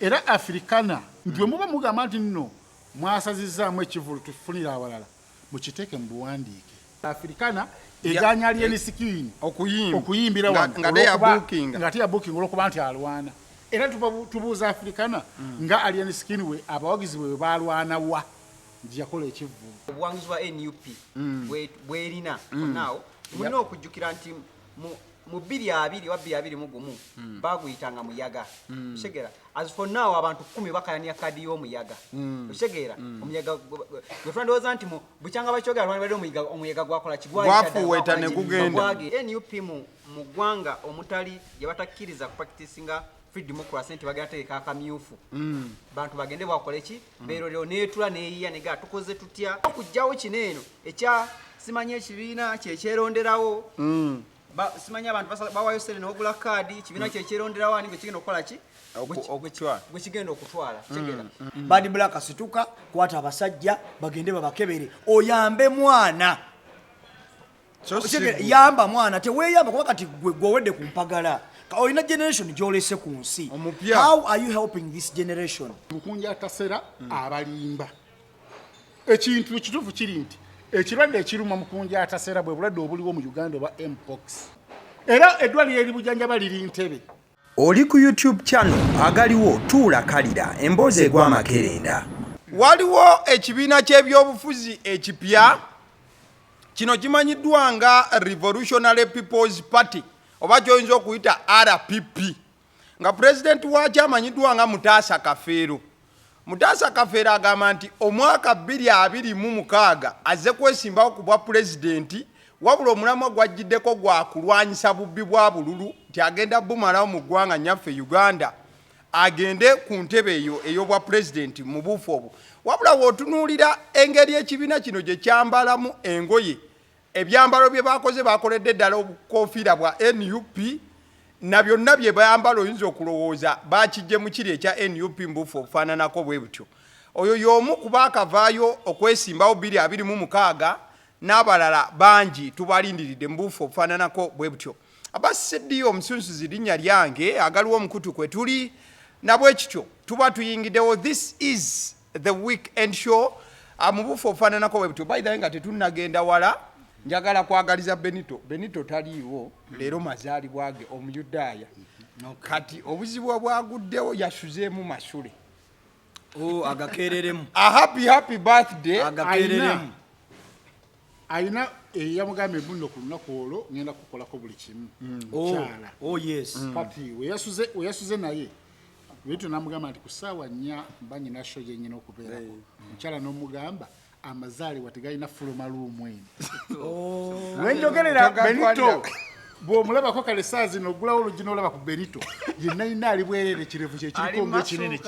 era Africana ndwe muba mugamba nti nno mwasazizaamu ekivulu tufunira awalala mukiteeke mu buwandiike. Africana eganya Alien Skin okuyimbira wano nga teya booking olwokuba nti alwana. Era tubuuza Africana nga Alien Skin we abawagizi bwe balwana wa yakola ekivulu. Obuwangizi bwa NUP bwerina naawo mulina okujjukira nti mu 2021 baguyitanga muyaga. Oshegera as for now abantu 10 bakayania kadi y'omuyaga. Oshegera omuyaga gwefandooza nti bukyanga bakyogera lwali omuyaga gwakola gwafuweta ne kugenda. NUP mu ggwanga omutali yabatakkiriza kupracticinga free democracy nti bagenda teeka akamyufu bantu bagende bakola ki beerolero neetula neeyiya nega tukoze tutya okujjawo kineeno ekya simanya ekibiina kyekyeronderawo simanya abantu bawayo sere n'ogula kaadi kibiina kyekyeronderawo ani gwekigenda okukola ki gwekigenda okutwala kitegeera. Badi Black asituka kwata abasajja bagende babakebere oyambe mwana yamba mwana teweeyamba kuba kati gwewedde ku mpagala. Olina generation gyolese ku nsi. How are you helping this generation? Mukunja tasera abalimba. Ekintu ekituufu kiri nti ekirwadde ekiruma mukunja tasera bwe bulwadde obuliwo mu Uganda oba mpox. Era eddwaliro eri Bujanjaba liri Ntebe. Oli ku YouTube channel agaliwo tuula kalira emboozi egw'amakerenda. Waliwo ekibiina ky'ebyobufuzi ekipya kino kimanyiddwa nga Revolutionary People's Party oba kyoyinza okuyita RPP nga pulezidenti wakyo amanyiddwa nga Mutaasa Kafeero. Mutaasa Kafeero agamba nti omwaka 2026 azze kwesimbawo ku bwa pulezidenti wabula omulamwa gwajjiddeko gwa kulwanyisa bubbi bwa bululu nti agenda bumalawo mu ggwanga nyaffe Uganda agende ku ntebe eyo ey'obwa pulezidenti mu buufu obwo. Wabula wootunuulira engeri ekibiina kino gye kyambalamu engoye ebyambalo bye bakoledde ddala obukofiira bwa NUP na byonna bye bayambala oyinza okulowooza bakijje mu kiri ekya NUP mbuufu okufaananako bwe butyo. Oyo y'omu ku baakavaayo okwesimbawo 2026 n'abalala bangi tubalindiridde mbuufu okufaananako bwe butyo. Abasiddyo omusunsuzi linnya lyange agaliwo omukutu kwe tuli nabwe kityo tuba tuyingiddewo. This is the weekend show mu buufu okufaananako bwe butyo. By the way nga tetunnagenda wala njagala kwagaliza Benito taliiwo leero mazaalibwa ge omuyudaaya kati obuzibu bwaguddewo yasuzeemu masule agakereremu a happy birthday agakereremu ayina eyamugamba ebuno ku lunaku olwo ngenda kukolako buli kimu kyala yes kati weyasuze naye Benito namugamba nti ku ssaawa 4 banyina show yennyina okubeerako mukyala n'omugamba amazaalibwa tegalina fulumaluumu eno. Wenjogerera Benito bw'omulabako kale saa zino ogulawo oluggi n'olaba ku Benito yenna yina ali bwerere ekirevu kyekiriko ng'ekinene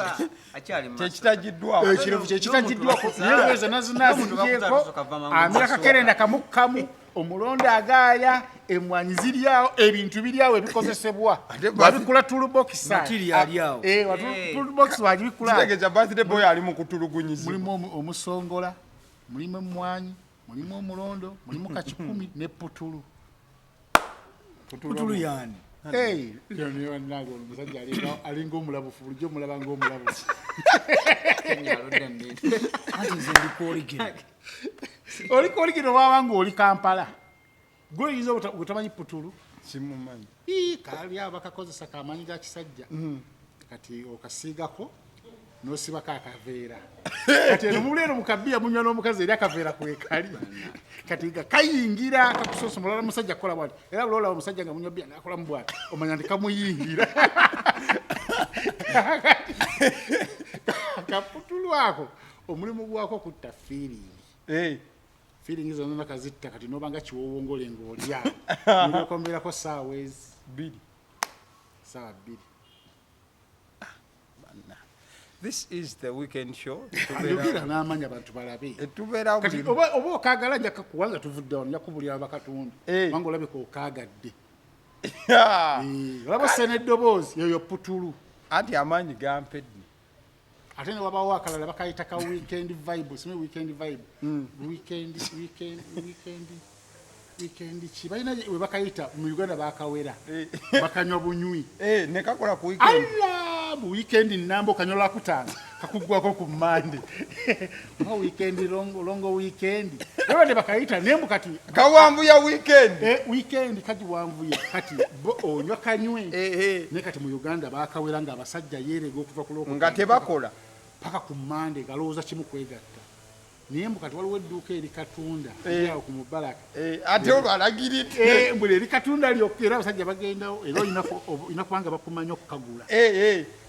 kyekitagiddwako ekirevu kyekitagiddwako naye zonna zinazigyeko amira kakerenda kamukamu omulondo agaaya emmwanyi ziryawo ebintu biryawo ebikozesebwa wabikula tulubokisa tulubokisi wagibikula kitegeeza birthday boy ali mu kutulugunyiza. Mulimu omusongola mulimu emmwanyi mulimu omulondo mulimu kachikumi ne putulu yani nago omusajja alinga omulabufu bulijjo omulaba ng'omulabufu oliko oligino waba ng'oli Kampala gwe oyinza gutamanyi putulu simumanyi kali abo bakakozesa kamanyi ga kisajja kati okasiigako n'osibako akaveera kati eno muleero mukabbiya munywa n'omukazi eri akaveera kwekali kati kayingira kakusoosa mulala musajja kukola bwati era buloola omusajja nga munywa bbiya ng'akolamu bwati omanya nti kamuyingira kaputulu ako omulimu gwako kutta feeling zonna nakazitta kati n'obanga kiwowongole ng'olya nolyokomberako ssaawa 2 ssaawa 2. This is the weekend show. Ayogera n'amanya abantu balabe. Tubeera kati oba okaagala nja kuwanga tuvudde wano nja kubulira abakatonda wanga olabeka okaagadde. Olaba sene eddoboozi yoyo putulu anti amaanyi gampedde. Ate ne wabawo akalala bakayita ka weekend vibe. Sime weekend vibe. Weekend ki balina we bakayita mu Uganda bakawera bakanywa bunywi ne kakola ku weekend. bu weekend nambo kanyola kutanga kakugwako ku Monday mo weekend longo weekend lero bakaita nembu kati kawambu ya weekend weekend kati wamvu ya kati onywa kanywe ne kati mu Uganda bakawelanga abasajja yerego okuva ku loko nga tebakola paka ku Monday galooza kimu kwegatta nembu kati waliwo edduuka eri katunda yawo ku Mubaraka ate obalagirite mbule eri katunda lyokera abasajja bagendawo era ina kubanga bakumanya okukagula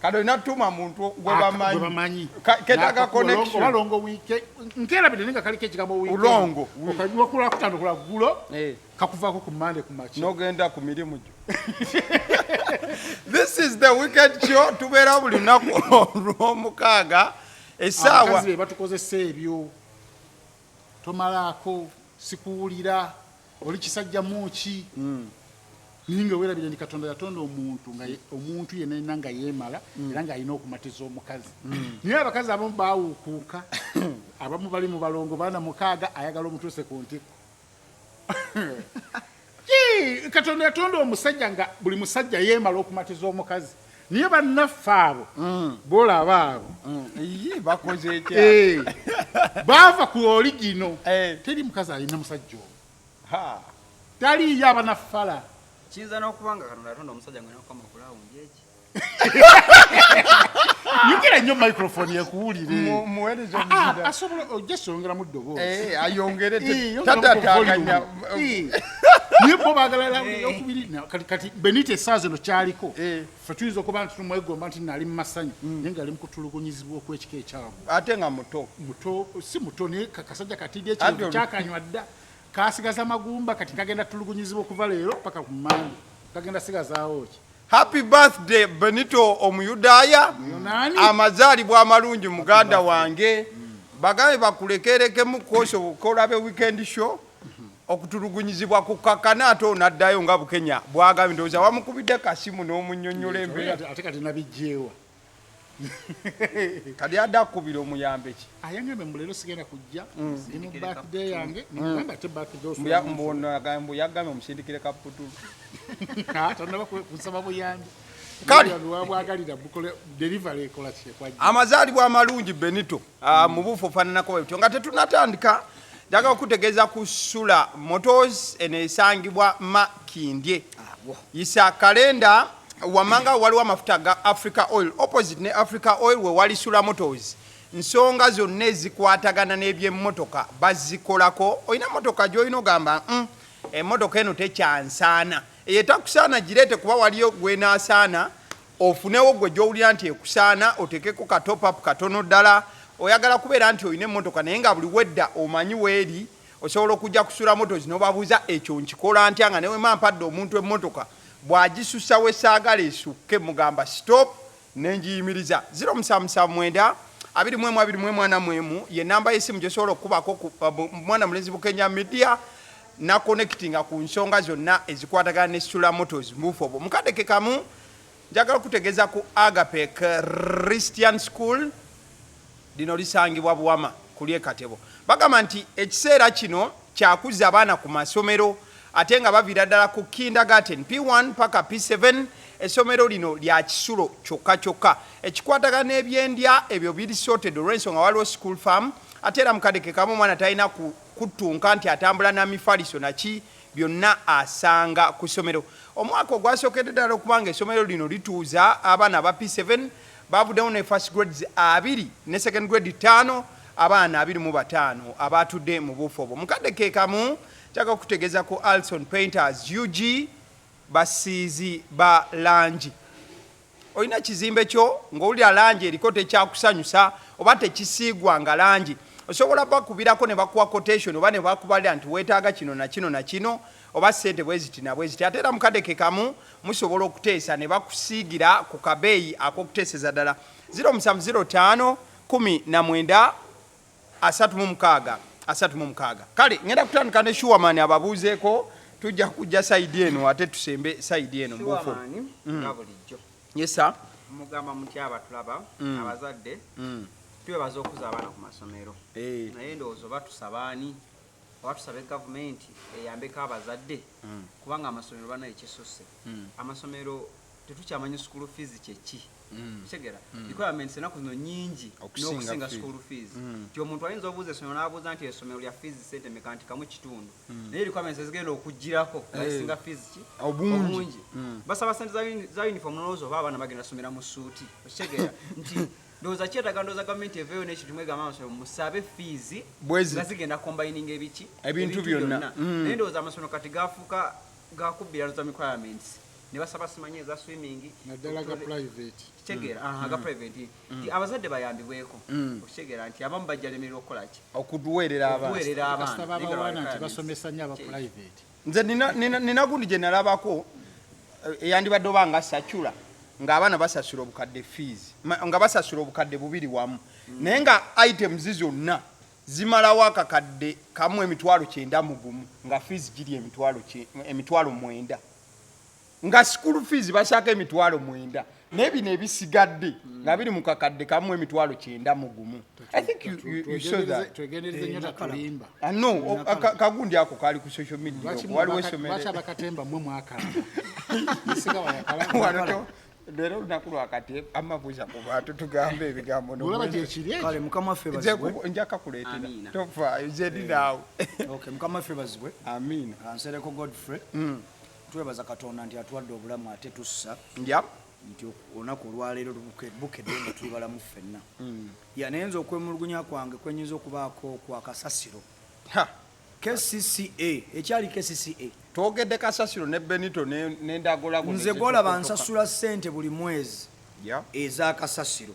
kado inatuma muntu gwe bamanyi ketaga connection balongo weekend nkera bide ninga kaliko ekigambo weekend ulongo okajwa kula kutandukula gulo kakuvako ku Monday ku machi nogenda ku mirimu gyo This is the weekend show tubeera buli lunaku olw'omukaaga essaawa abakazi be batukozesa ebyo tomalako sikuwulira oli kisajja muki ninga werabire ndi Katonda yatonda omuntu yenna nga yeemala era nga alina okumatiza omukazi naye abakazi abamu baawukuuka abamu bali mu balongo baana mukaaga ayagala omutuuse ku ntiko Katonda yatonda omusajja nga buli musajja yeemala okumatiza omukazi niye bannaffe abo bolaba abo bakoze ekya baava ku origino teri mukazi alina musajja oyo taliyo abanafala kiyinza n'okubanga Katonda yatonda omusajja nga nakukama kulawundi eki yogera nnyo microphone yekuwulire muweereza omuzira asobola ojja songera mu ddoboozi ayongere tatataganya niye bo baagala okubiri kati Benito essaawa zino kyaliko ffe tuyinza okuba nti tumwegomba nti naali mu masanyu naye nga ali mu kutulugunyizibwa okw'ekika ekyago ate nga muto si muto naye kasajja katidde ekintu kyakanywa dda kasigaza magumba kati kagenda tulugunyizibwa okuva leero paka ku Monday kagenda sigazaawo ki Happy birthday Benito omuyudaaya amazaalibwa amalungi muganda wange bagabe bakulekerekemu kolabe weekend show okutulugunyizibwa ku kakana ate onaddayo nga Bukenya bwagabi ndowooza wamukubidde kasimu n'omunnyonnyola embeera ate kati nabijjeewa kali adde akubira omuyambe ki ayangambe mulero sigenda kujja ndi mu birthday yange nimugamba ate birthday mbu yagambe omusindikire kaputulu tanaba kusaba buyambi kali wabwagalira bukole delivery ekola kyekwaje amazaalibwa amalungi Benito mu bufu ofaananako bwetyo nga tetunatandika njaga okutegeeza ku Sula Motors eneesangibwa Makindye yisa kalenda wamanga waliwo amafuta ga Africa Oil opposite ne Africa Oil we wali Sula Motors nsonga zonna ezikwatagana n'ebyemmotoka bazikolako olina motoka gy'olina ogamba emmotoka eno tekyansaana eyetakusaana gireete kuba waliyo gwenaasaana ofunewo gwe gy'owulira nti ekusaana otekeko ka top up katono ddala oyagala kubeera nti olina emmotoka naye nga buli wedda omanyi weeri osobola okujja kusula Motors n'obabuuza ekyo nkikola ntya nga newe mampadde omuntu emmotoka bw'agisussa we saagala esukke mugamba stop nenjiyimiriza 0779 21 ye namba y'essimu gy'osobola okukubako mwana mulenzi Bukenya Media na connectinga ku nsonga zonna ezikwatagana ne Sula Motors mufobo mukadeke kamu njagala okutegeeza ku Agape Christian School lino lisangibwa Buwama kuli Katebo bagamba nti ekiseera kino kyakuzza abaana ku masomero ate nga baviira ddala ku kindergarten P1 paka P7 essomero lino lya kisulo kyokka kyokka ekikwatagana n'ebyendya ebyo biri sorted olw'ensonga waliwo school farm ate era mukadeke kamu omwana talina kutunka nti atambula na mifaliso naki byonna asanga ku ssomero omwaka ogwasookedde ddala okubanga essomero lino lituuza abaana aba P7 bavuddewo ne first grades 2 ne second grade 5 abaana 25 abatudde mu bufu obwo mukadeke kamu kyaka kutegeeza ku Alson Painters UG basiizi ba langi olina kizimbe kyo ng'owulira langi eriko tekyakusanyusa oba tekisiigwa nga langi osobola bakubirako ne bakuwa quotation oba ne bakubalira nti weetaaga kino na kino na kino oba ssente bweziti na bweziti ate era mukadeke kamu musobola okuteesa ne bakusiigira ku kabeeyi ak'okuteeseza ddala 0705 19 36 kale ngenda kutandika ne Shuamani ababuuzeeko tujja kujja saidi eno ate tusembe saidi eno mbufu nga bulijjo yesa mugamba muti abatulaba abazadde twebaza okuza abaana ku masomero naye ndowooza oba tusabaani oba tusabe gavumenti eyambeko abazadde kubanga amasomero bana ekisusse amasomero tetukyamanyi school fees kyeki Segera requirements enaku zino nyingi n'okusinga school fees nti omuntu ayinza obuuza essomero n'abuuza nti essomero lya fees sente meka nti kamu kitundu naye requirements ezigenda okugirako nasinga fees ki obungi basaba sente za uniform n'olowooza oba abaana bagenda somera mu suuti okitegeera nti ndowooza kyetaaga ndowooza gavumenti eveeyo n'ekintu mwegamba amasomero musabe fees nga zigenda combining ebintu byonna naye ndowooza amasomero kati gafuuka gakubbira za requirements ne basaba simanyi eza swimming naddala ga private kitegeera aga private nti abazadde bayambibweko okitegeera nti abamu bajjalemererwa okukola ki okuduweerera abaana nti basomesa nnyo aba private nze nina gundi gye nalabako eyandibadde oba nga Sachula ng'abaana basasula obukadde fees nga basasula obukadde bubiri wamu naye nga items zonna zimalawo akakadde kamu emitwalo 9 nga fees giri emitwalo 9 nga school fees basaka emitwalo 9 n'ebino ebisigadde nga biri mu kakadde kamu emitwalo 9 I think you saw that twegendereze nnyo tatulimba no kagundi ako kali ku social media waliwo essomero lwaki abakatemba mmwe mwakalaba isiga wayakalaba Lero lunaku lwakati amabuuza ku bantu tugambe ebigambo olaba gyekiri kale mukama waffe bazibwe njaka kuleetera tofaayo zedi naawe okay mukama waffe bazibwe amiina ansereko Godfrey twebaza Katonda nti atuwadde obulamu ate tussa nti olunaku olwaleero bukedde nga tuli balamu ffenna nayenza okwemulugunya kwange kwenyinza okubaako kwa kasasiro KCCA ekyali KCCA twogedde kasasiro ne Benito n'endagola nze golaba nsasula ssente buli mwezi eza kasasiro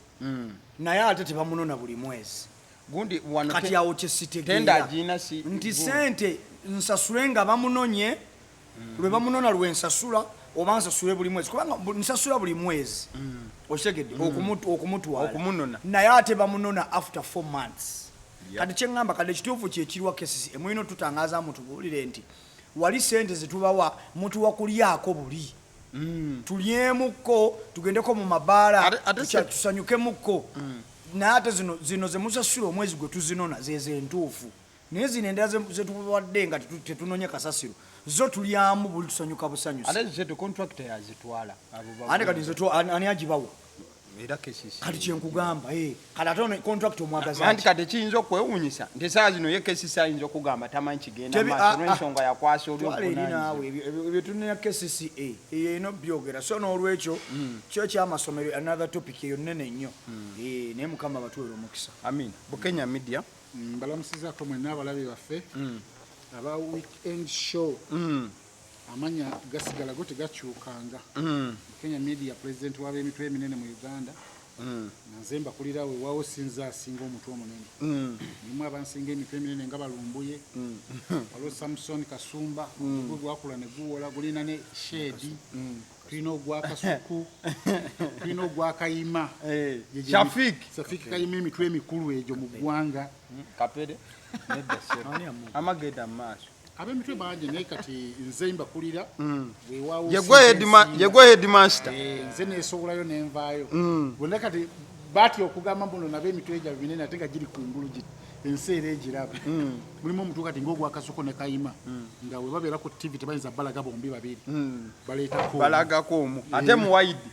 naye ate tebamunona buli mwezi gundi kati awo kyesitegeera nti ssente nsasule nga bamunonye lwe bamunona lwe nsasula oba nsasule buli mwezi kubanga nsasula buli mwezi okitegedde okumutwala naye ate bamunona after 4 months kati kyeŋŋamba kati ekituufu kyekiriwa KCCA mulina tutangaza mutubuulire nti wali sente zetubawa mutuwa kulyako buli tulyemukko tugendeko mu mabaala tusanyukemukko naye ate zino zemusasula omwezi gwe tuzinona zeze entuufu naye zino endala zetubawadde nga tetunonye kasasiro zo tulyamu buli tusanyuka busanyusi ate kati ani agibawo kati kyenkugamba kati ate contract omwagaza anti kati kiyinza okwewuunyisa nti esaawa zino ye KCCA ayinza okugamba tamanyi kigenda maaso n'ensonga yakwasa oliobuvunaanyizibwa ebyo tulina KCCA eyo eno byogera so n'olwekyo kyo kyamasomero another topic eyo nnene nnyo naye mukama batuweera omukisa amin Bukenya Media mbalamusizaako mwenna abalabi baffe aba weekend show amanya gasigala go tegakyukanga Kenya Media president w'ab'emitwe eminene mu Uganda nanze mbakulira we wawo sinza asinga omutwe omunene nimu abansinga emitwe eminene nga balumbuye waliwo Samson Kasumba gwe gwakula ne guwola gulina ne Shedi tulina ogwa Kasuku tulina ogwa Kayima Shafik Kayima emitwe emikulu egyo mu ggwanga kapere amagenda maaso ab'emitwe bangi naye kati nze mbakulira weewaawo yegwe headmaster nze neesowolayo nenvaayo bonna kati batya okugamba mbuno nab'emitwe egyo binene ate nga giri kungulu ensi era egiraba mulimu omuntu kati ngaogwa Kasuku ne Kayima nga we babeera ku TV tebayinza balaga bombi babiri balagako omu ate muwaidi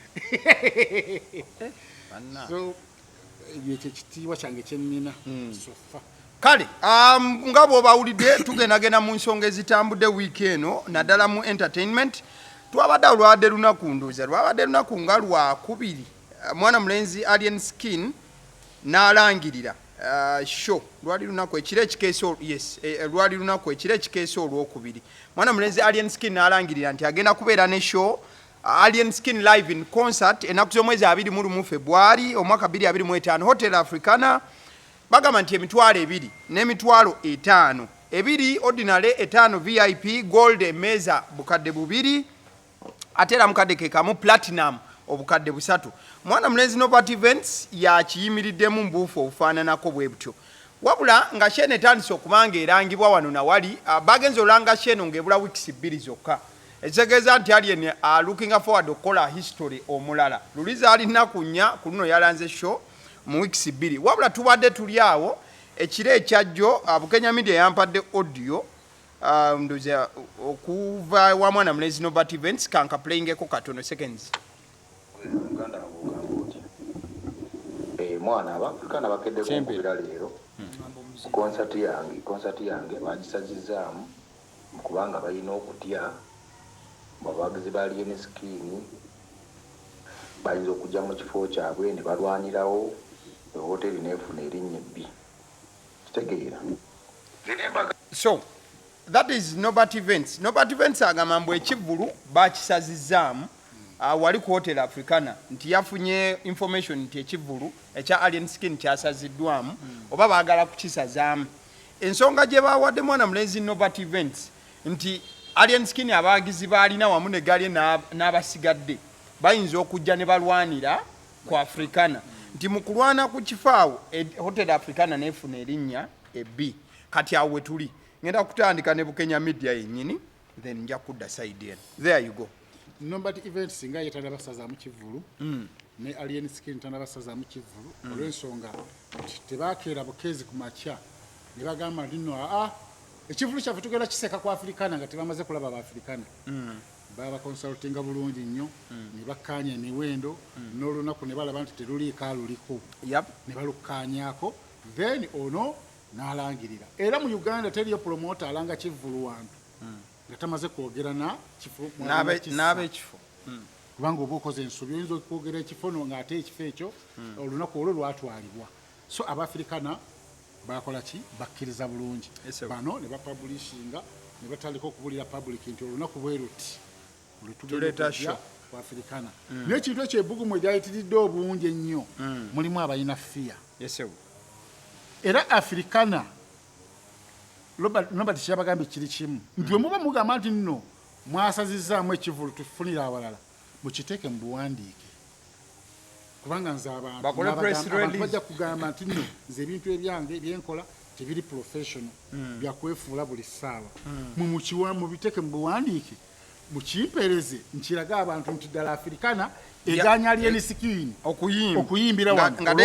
so ekyo ekitiibwa kyange kyennina sofa kale nga bw'obawulidde tugendagenda mu nsonga ezitambudde wiiki eno naddala mu entertainment twabadde olwabadde lunaku nduuza lwabadde lunaku nga lwakubiri mwana mulenzi Alien Skin n'alangirira show lwali lunaku ekiro ekikeesa lwali lunaku ekiro ekikeesa olwokubiri mwana mulenzi Alien Skin n'alangirira nti agenda kubeera ne show Alien Skin live in concert ennaku z'omwezi 21 February omwaka 2025 Hotel Africana bagamba nti emitwalo 2 n'emitwalo 5 ebiri ordinary 5 VIP gold emeza bukadde 2 ate era mukadde ke kamu platinum obukadde 3 mwana mulenzi Novat Events yakiyimiriddemu mbuufu obufaananako bwe butyo wabula nga shene etandise okubanga erangibwa wano na wali bagenza olanga shene ngebula weeks 2 zokka ekitegeeza nti Alien looking forward okukola history omulala luliza alina kunya ku luno yalanze show mu weeks 2 wabula tubadde tuli awo ekiro ekyajjo Bukenya Media yampadde audio ndoza okuva wa mwana mulenzi Novat Events kanka playing eko katono seconds Uganda ng'ogamba oti mwana Abafrikaana bakedde kumpulira leero konsati yange bagisazizaamu kubanga balina okutya abawagizi ba Alien Skin bayinza okujja mu kifo kyabwe ne balwanirawo hoteri neefuna erinnya ebbi kitegeera. So that is Norbert Events. Norbert Events agamba mbu ekivvulu bakisazizaamu wali ku Hotel Africana nti yafunye information nti ekivvulu ekya Alien Skin kyasaziddwamu oba baagala kukisazaamu. Ensonga gye baawadde mwana mulenzi Norbert Events nti Alien Skin abawagizi baalina wamu ne gali n'abasigadde bayinza okujja ne balwanira ku Africana nti mu kulwana ku kifaawo Hotel Africana neefuna erinnya ebbi. Kati awo we tuli ngenda kutandika ne Bukenya Media yennyini then nja kudda side eno. There you go. Norbert Events nga yetana basaza mu kivvulu ne Alien Skin tana basaza mu kivvulu olw'ensonga tebakeera bukezi ku makya ne bagamba nno ekivvulu kyaffe tugenda kiseka ku Africana nga tebamaze kulaba Abafrikaana baba consultinga bulungi nnyo ne bakkaanya emiwendo n'olunaku ne balaba nti teruliiko aluliko ne balukkaanyaako then ono n'alangirira. Era mu Uganda teriyo promoter alanga kivvulu wantu nga tamaze kwogera na kifo n'ab'ekifo kubanga oba okoze ensobi oyinza okwogera ekifo ng'ate ekifo ekyo olunaku olwo lwatwalibwa. So Abafrikaana bakola ki bakkiriza bulungi bano ne bapublishinga ne batandika okubulira public nti olunaku bwe luti tuleeta show ku Africana n'ekintu ekyo ebbugumu egyayitiridde obungi ennyo mulimu abalina fiya. Era Africana Norbert kyabagambye kiri kimu nti bwe muba mugamba nti nno mwasazizaamu ekivvulu tufunire awalala mukiteeke mu buwandiike kubanga nze abantu bajja kugamba nti nno nze ebintu ebyange byenkola tebiri professional byakwefuula buli ssaawa mubiteeke mu buwandiike mukimpereze nkiraga abantu nti ddala Africana eganya Alien Skin okuyimbira wano nga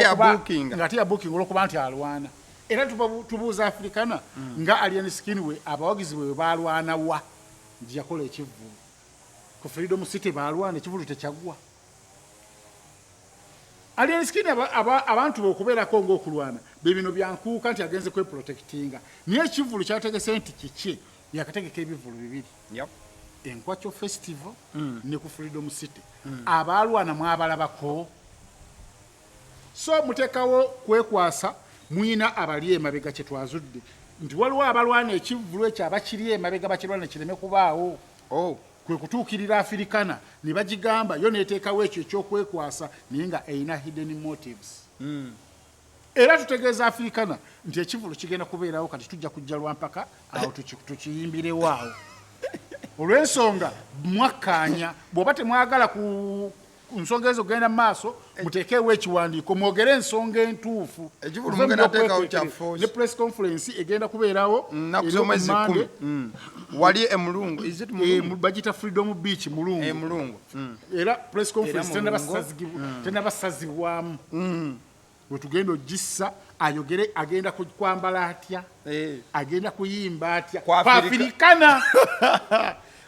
teya booking olwokuba nti alwana. Era tubuuza Africana nga Alien Skin we abawagizi bwe balwana wa nti yakola ekivvulu ku Freedom City balwana ekivvulu tekyagwa. Alien Skin abantu b'okubeerako ng'okulwana bebino byankuuka nti agenze kweprotectinga naye ekivvulu kyategese nti kiki yakategeka ebivvulu bibiri Enkwacho Festival ne ku Freedom City abalwana mwabalabako. So mutekawo kwekwasa mwina abali emabega kye twazudde nti waliwo abalwana ekivvulu ekyo abakiri emabega bakirwana kireme kubaawo kwe kutuukirira Africana ne bagigamba yo neeteekawo ekyo ekyokwekwasa naye nga eyina hidden motives. Era tutegeeza Africana nti ekivvulu kigenda kubeerawo kati tujja kujja lwampaka awo tukiyimbirewo awo olw'ensonga mwakkaanya bw'oba temwagala ku nsonga ezo genda mu maaso muteekeewo ekiwandiiko mwogere ensonga entuufu ne press conference egenda kubeerawo wali emulungu bagita Freedom Beach mulungu era press conference tenabasazibwamu wetugenda ogissa ayogere agenda kwambala atya agenda kuyimba atya ku Africana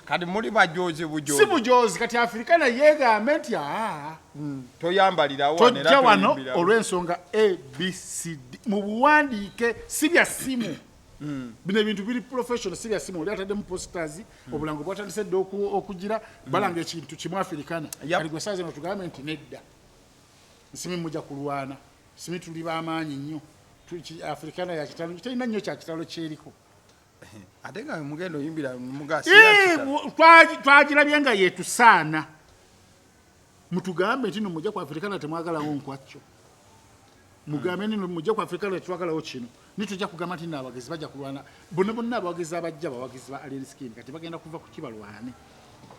kati muli bajozi bujozi si bujozi kati Africana yeegambe nti toyambalira tojja wano olw'ensonga ABCD mu buwandiike si bya simu bino ebintu biri professional si bya simu oli atadde mu posters obulango bwatandise dde okugira balanga ekintu kimu Africana kali gwe saazi no tugambe nti nedda nsimi mujja kulwana simi tuli b'amaanyi nnyo Africana ya kitalo terina nnyo kya kitalo kyeriko ate nga mugendo yimbira mugasi twagirabye nga yetusaana mutugambe nti mujja ku Africana temwagalawo nkwakyo mugambe nti mujja ku Africana twagalawo kino nitujja kugamba nti n'abagezi bajja kulwana bonna abawagezi abajja bawagizi ba Alien Skin kati bagenda kuva ku kibalwane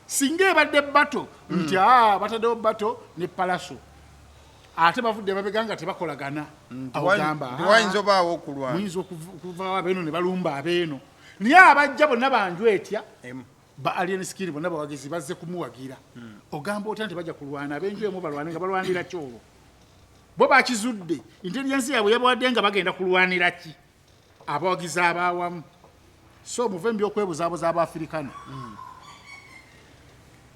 singa ebadde bato nti bataddewo bato ne palaso ate bavudde babeganga tebakolagana awogamba wayinza obaawo okulwana muyinza okuva abeeno ne balumba abeeno naye abajja bonna banju etya ba Alien Skin bonna bawagezi bazze kumuwagira ogamba otya nti bajja kulwana abenju emu balwane nga balwanira kyolwo bo bakizudde intelligence yaabwe yabawadde nga bagenda kulwanira ki abawagizi abaawamu. So muve mu by'okwebuzaabuza Abafricana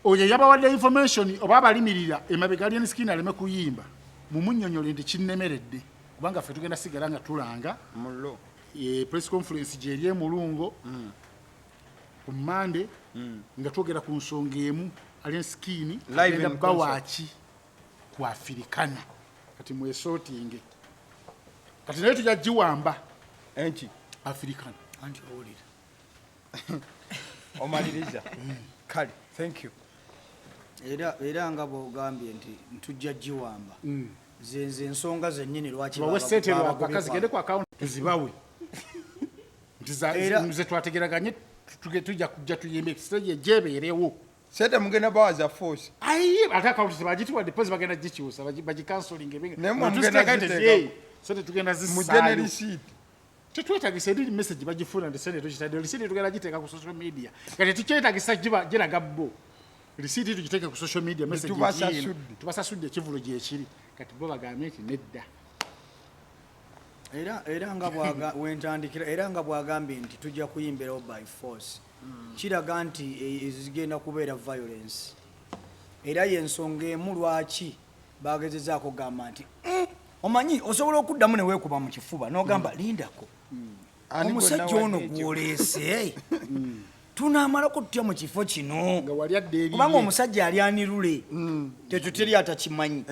oyo yabawadde information oba abalimirira emabega Alien Skin aleme kuyimba mumunnyonnyole nti kinnemeredde kubanga ffe tugenda sigala nga tulanga mullo press conference gye eri Mulungo ku Monday nga twogera ku nsonga emu Alien Skin agenda bawaaki ku Africana kati mwesotinge kati naye tujja giwamba enki Africana anti owulira omaliriza kale thank you era nga bw'ogambye nti ntujja giwamba zenze ensonga zennyini lwaki bawe sente lwapaka zigende ku account tuzibawe nze twategeraganye tujja kujja tuyimbe stage gyebeerewo sente mugenda bawaza force ayi ate account zibagitiwa deposit bagenda gikyusa bagicanceling sente tugenda mugene receipt tetwetagisa ediri message bagifuna ndi sente tukitadde receipt tugenda giteeka ku social media kati tukyetagisa giraga bo receipt tugiteeke ku social media message tubasasudde ekivulo gyekiri kati bo bagambye nti nedda era nga wentandikira era nga bwagambye nti tujja kuyimbirawo by force kiraga nti zigenda kubeera violence era yensonga emu lwaki bagezezaako gamba nti omanyi osobola okuddamu neweekuba mu kifuba n'ogamba lindako omusajja ono gwoleese tunamalako tutya mu kifo kino kubanga omusajja ali anirule tekyo teri atakimanyi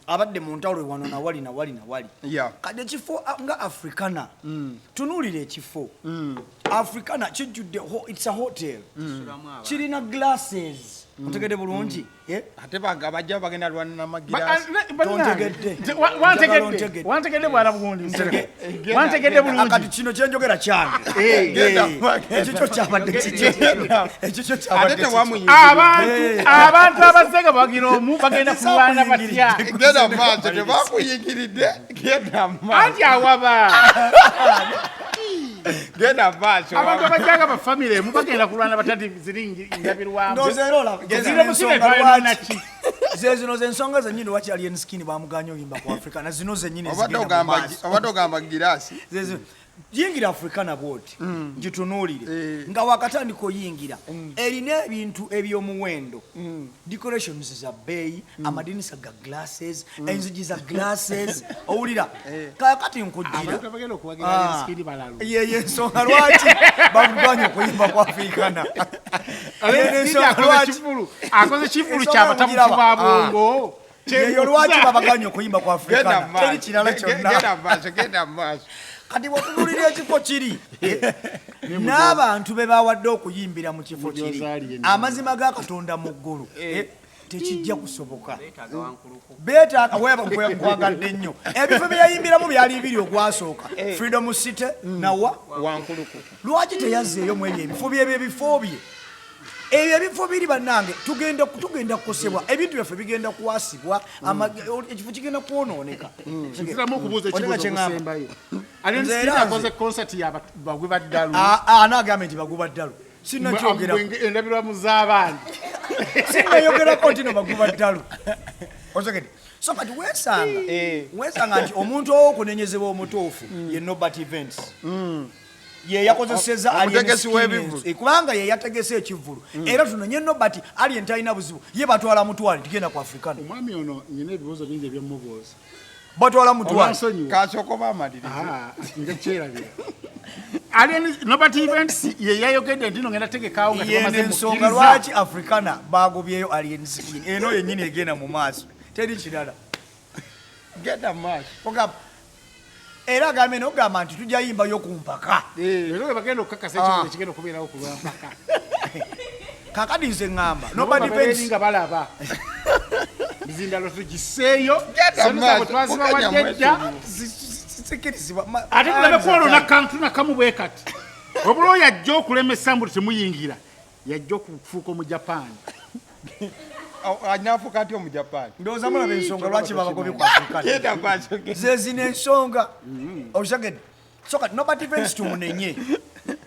abadde mu ntawulo wano nawali kati ekifo nga Africana tunuulira ekifo Africana kijjudde it's a hotel kirina glasses otegedde bulungi ate bajja bagenda lwana namagira wantegedde bwana bugundi wantegedde bulungi akati kino kyenjogera kyange ekyo kyo kyabadde abantu abazenga bagira omu bagenda kulwana batya genda maaso tebakuyigiridde genda maaso anti awaba genda maaso abantu abajjaga bafamire emu bagenda kulwana batati ziringi ndabirwamu zino zensonga zenyini lwaki Alien Skin bamuganya oyimba ku Africana zino zenyini obadde ogamba girasi yingira Africana bwoti gitunuulire nga wakatandika oyingira erina ebintu eby'omuwendo decorations za bbeeyi amadinisa ga glasses enzigi za glasses owulira kakati nkujjira yensonga lwaki bamuganya okuyimba ku Africana akoze kifulu kyabatamu kibabongo yeyo lwaki babaganya okuyimba ku Africana teri kirala kyonna genda maaso kati bw'otunuulira ekifo kiri n'abantu be bawadde okuyimbira mu kifo kiri amazima ga Katonda mu ggulu tekijja kusoboka beetaaga nkwagadde nnyo ebifo bye yayimbiramu byali biri ogwasooka Freedom City nawa wankuluku lwaki teyazzeeyo mu ebyo ebifo byebyo ebifo bye ebyo ebifo biri bannange tugenda kukosebwa ebintu byaffe bigenda kuwasibwa ekifo kigenda kwonooneka nziramu okubuuza ekibuuzo okusembayo Alien Skin akoze concert ya bagwe baddalu nagambye nti bagwe baddalu sinnakyogera endabirwamu z'abaana sinnayogerako nti no bagwe baddalu osogedde so kati weesanga nti omuntu owokunenyezebwa omutuufu ye Norbert Events ye yakozeseza kubanga ye yategese ekivulu era tunonye Norbert Alien talina buzibu ye batwala mutwale tugenda ku Africana omwami ono nyina ebibuuzo bingi ebyomubuuza batwala mutwale kasoko bamaliriza nga kyerabira Alien Norbert Events ye yayogedde nti ngenda tegekaawo nga tebamaze ensonga lwaki Africana bagobyeyo Alien Skin eno yennyini egenda mu maaso teri kirala genda maaso era agambe n'ogamba nti tujja yimbayo ku mpaka era we bagenda okukakasa ekibuzo ekigenda okubeerawo ku lwampaka kakati nze ŋŋamba nga balaba bizindalo tugiseeyo twazibawaddejja sikirizibwa ate tulabe kwolona kantu nakamu bwe kati obula oyo ajja okulemesa mbu temuyingira yajja okufuuka omu Japan anyafuka atyo mu Japan ndowooza mulaba ensonga lwaki babagobye ku Africana zezina ensonga oshagedde so kati Norbert Events tumunenye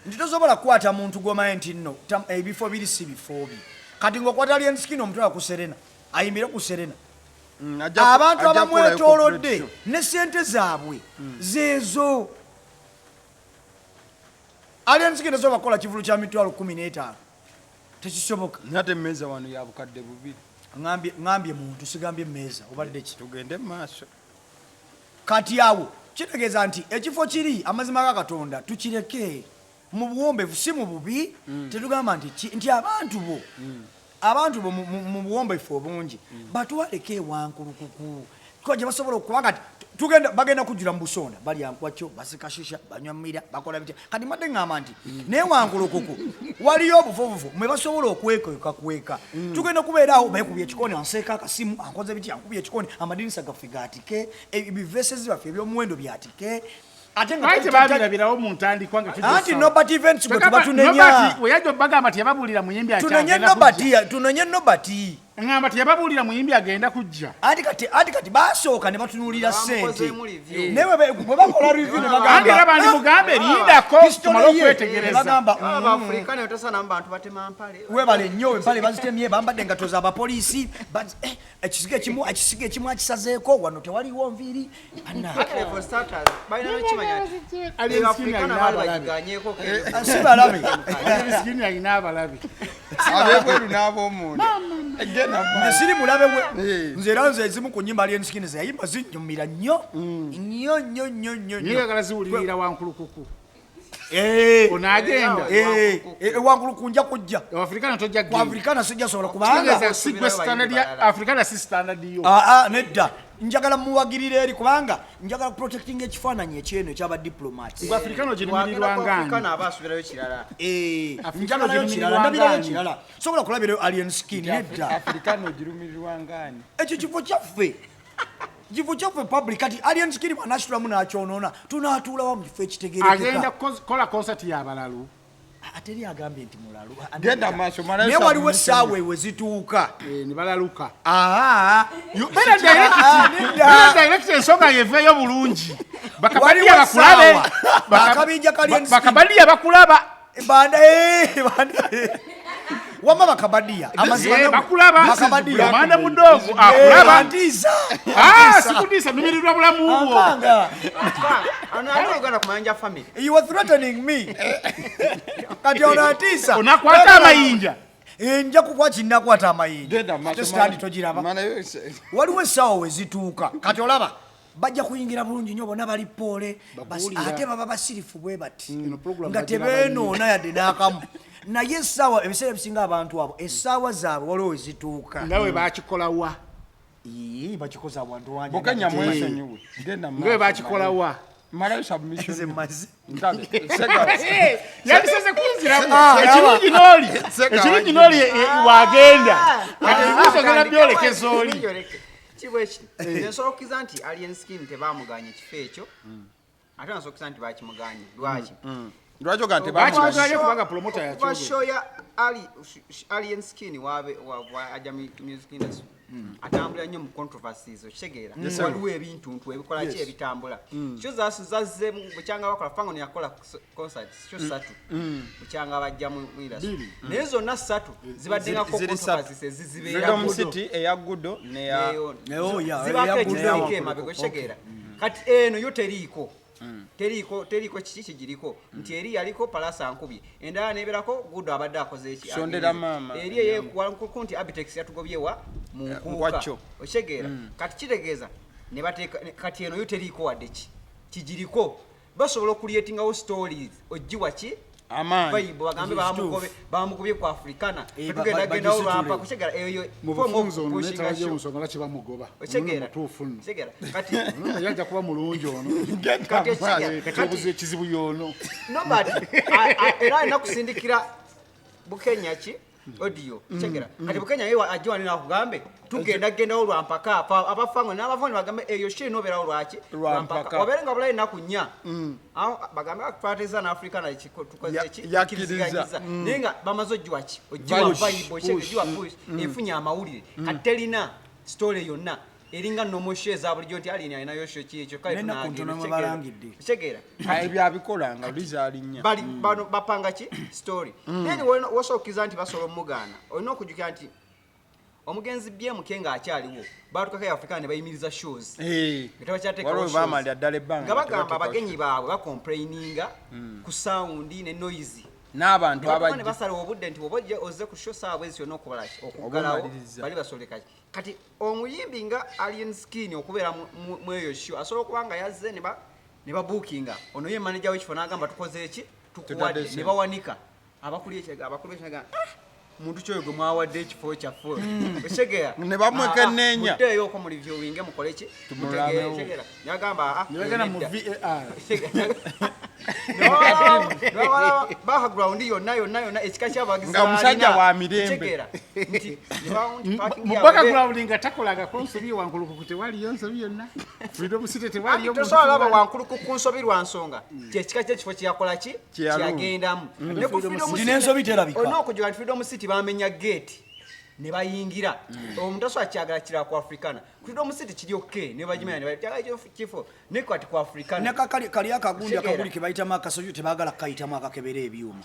nti tosobola kukwata muntu gwomaye nti nno ebifo biri si bifoobi kati ng'okwata Alien Skin omutwala ku Serena ayimbire ku Serena abantu abamwetoolodde ne ssente zaabwe zeezo Alien Skin tesobola kukola kivulu kya mitwalo 15 tekisoboka nate mmeza wano ya bukadde bubiri ngambye muntu sigambye mmeeza obadde ki tugende maaso kati awo kitegeeza nti ekifo kiri amazima ga Katonda tukireke mu buwombeefu si mu bubi tetugamba nti abantu bo mu buwombeefu obungi batwaleko ewankulukuku koje basobola okuba kati bagenda kujjula mu busonda balya nkwakyo basika shisha banywa mmira bakola bitya kati madde ngamba nti naye wankulukuku waliyo obuvubuvu mwe basobola okwekweka tugenda kubeerawo beekubye ekikoni anseeka akasimu ankoze bitya ankubye ekikoni amadinisa gaffe gatike ebivesezi baffe ebyomuwendo byatike ate babirabirawo mu ntandikwa nga anti Nobert events gwe tuba tunenya weyajja obagamba nti yababuulira muyimbi tunenye Nobert ngamba teyababuulira muyimbi agenda kujja ati kati basooka ne batunuulira ssente newe bwe bakola review ne andi era bandi mugambe lindako tumale okwetegereza Abafrika ne tosana mu bantu batema mpale webale nnyo empale bazitemye bambadde engato z'abapoliisi ekisige ekimu akisazeeko wano tewaliwo nviiri si balabe alina abalabe abebweru n'ab'omuntu nesiri mulabe nze era nze ezimu ku nnyimba Alien Skin zeyayimba zinyumira nnyo nyagala ziwulirira wankulukuku onagenda wankuluku nja kujja Afrikana tojja ku Afrikana sijja sobola kubanga Afrikana si standard yo nedda njagala muwagirira eri kubanga njagala protecting ekifaananyi ekyeno ekyaba diplomats Afrikana ogirimirwa ngani abasubirayo kirala njagalayo kirala ndabirayo kirala sobola kulabirayo Alien Skin nedda Afrikana ogirumirirwa ngani ekyo kifo kyaffe public kati Alien Skin bwanasitulamu n'akyonoona tunaatuulawo mu kifo ekitegerekeka agenda kola concert y'abalalu ateri agambye nti mulalu genda maaso naye waliwo essaawa ewe zituuka ne balaluka direct ensonga yeveeyo bulungi bakabadiya bakulaba wama bakabadiya amanda mudogo akulaba sikutiisa numirirwa bulamu bwo you are threatening me kati onatiisa onakwata amayinja nja kukuwa kinnakwata amayinja sitandi togiraba waliwo essaawa wezituuka kati olaba bajja kuyingira bulungi nnyo bonna bali poole ate baba basirifu bwe bati nga tebenoona yadde n'akamu naye essaawa ebiseera ebisinga abantu abo essaawa zaabwe waliwo wezituuka nga we bakikolawa bakikoza abantu wange bakikolawa yandiseze kwinziramu ekirungi n'oli wagenda atimusogera byolekeza oli kibweki nsobola okkiza nti Alien Skin tebamuganya ekifo ekyo ate nasobola okkiza nti bakimuganye lwaki kubanga promota yakuba show ya Alien Skin ajja music industry atambula nnyo mu controversies okitegeera waliwo ebintuntu ebikola ki ebitambula kyo zazze bukyanga bakola fangoni yakola concert kyo 3 bukyanga bajja mu industry naye zonna 3 zibaddenga controversies ezizibeera mu city eya Gudo zibakeke mabego okitegeera kati eno yo teriiko teriko kiki kigiriko nti eri yaliko palasa nkubye endala neberako Gudo abadde akoze eki sondera mama eri ye nti Abitex yatugobyewa mu nkuka okitegeera kati kitegeeza ne bateeka kati eno yo teriko wadde kigiriko basobola okuliyetingawo stories ogiwa ki amani bagambe bamugobye ku Afrikana tugenda olwampa kutegera eyo mubufunzo netaje unsonga laki bamugoba tegera kati yaja kuba mulungi ono kati obuze ekizibu yono nobody era nakusindikira Bukenya ki audio tegera kati Bukenya yewa ajwani na kugambe tugenda olwampaka abafango n'abafoni bagambe eyo she nobera olwaki lwampaka oberenga bulayi nakunya bagambe akupatiza na Africa na tukoze yakiriza nenga bamazo jwaki ojiwa Bible chekiwa push efunya amawulire katelina story yonna eringa nomoshe za bulijjo nti ali ina yosho kicho kai chegera ebya bikolanga lizali nya bali bano bapanga ki story then wosokiza nti basolo mugana olina okujukira nti omugenzi BMK nga akyaliwo batukaka Africa ne bayimiriza shows bitawa kyateka walo bamali adale banga ngabagamba abagenyi baabwe ba complaininga ku sound ne noise n'abantu abajja basala obudde nti obojje ozze ku show saabwe ezyo n'okubalaki okugalawo bali basoleka kati omuyimbi nga Alien Skin okubeera mu eyo show asobola okuba nga yazze ne babookinga ono ye manager w'ekifo n'agamba tukoze eki tukuwadde ne bawanika abakulu ekyaga muntu kyoyo gwe mwawadde ekifo kyaffe ekyegeera ne bamwekenneenya muddeeyo oko mu reviewinge mukole ki tumutegeera yagamba nibagenda mu VAR background yonna ekika ky'abagizi nga musajja wa mirembe mu background nga takolagako nsobi wankulukuku tewaliyo nsobi yonna Freedom City tewaliyo tosobola laba wankulukuku nsobi lwa nsonga kyekika ky'ekifo kyakola ki kyagendamu n'ensobi terabika onookujula nti Freedom City bamenya gate ne bayingira omuntu asobola kyagala kira ku Africana Freedom City kiri okke ne bagimanya ne bayitala kifo ne kwati ku Africana ne kali akagundi akaguli ke bayitamu akasoju tebaagala kayitamu akakebera ebyuma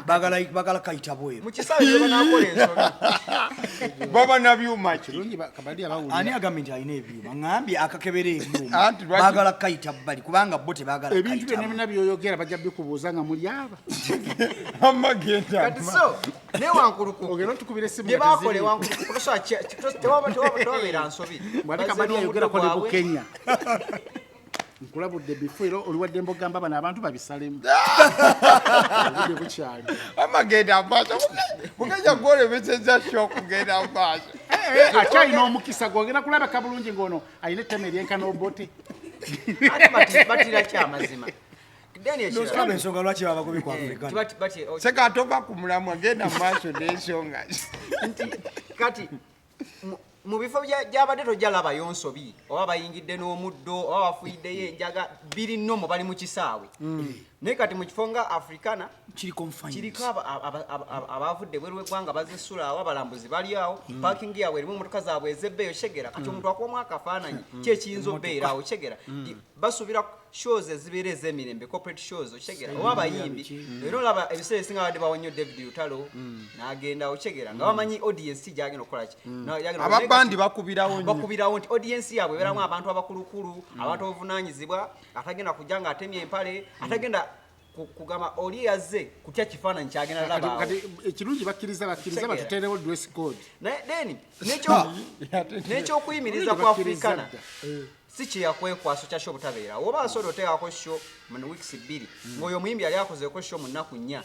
bagala kayita bweru mu kisawe kye banaakola ensobi baba na byuma kirungi kabali abawulira ani agambye nti alina ebyuma ngambye akakebera ebyuma baagala kayita bali kubanga bo tebaagala ebintu byonna byoyogera bajja bikubuuza nga muli aba amagenda kati so ne wankulukuku ogera otukubira essimu ne baakole wankulukuku tewabeera nsobi mwali kabali ayogerako ne ku Kenya nkulabudde bifo oliwadde embogamba bano abantu babisalemu obudde bukyali amagenda maaso mugenda gwolebeseza sho kugenda maaso akyalina omukisa gwogenda kulabaka bulungi ng'ono alina etteme eryenkana obote ate batira kyamazima nosaba ensonga lwaki babagobi ku Africana sekatova ku mulamu agenda mu maaso n'ensonga kati mu bifo gy'abadde tojalabayo nsobi oba bayingidde n'omuddo oba bafuyiddeyo enjaga biri nnomo bali mu kisaawe naye kati mu kifo nga Africana kiriko abavudde bweru w'eggwanga bazisula awo abalambuzi bali awo parking yaabwe erimu emmotoka zaabwe ezebbeeyo kyegera kati omuntu akuwamu akafaananyi kyekiyinza obbeera awo kyegera basuubira shows ezibeera ez'emirembe corporate shows okyegera oba abayimbi era olaba ebiseera ebisinga badde bawonyo David Lutalo n'agenda okyegera nga bamanyi audience gyagenda okukola ki ababandi bakubirawo nti audience yaabwe ebeeramu abantu abakulukulu abantu obuvunaanyizibwa atagenda kujja nga atemye empale atagenda kugamba oli yazze kutya kifaananyi kyagenda laba kati ekirungi bakkiriza batuteerewo dress code then n'ekyokuyimiriza ku Africana si kyeyakwekwasa kyasho obutabeera oba asobola oteekako sho mu weeks 2 ng'oyo omuyimbi yali akozeeko sho mu nnaku 4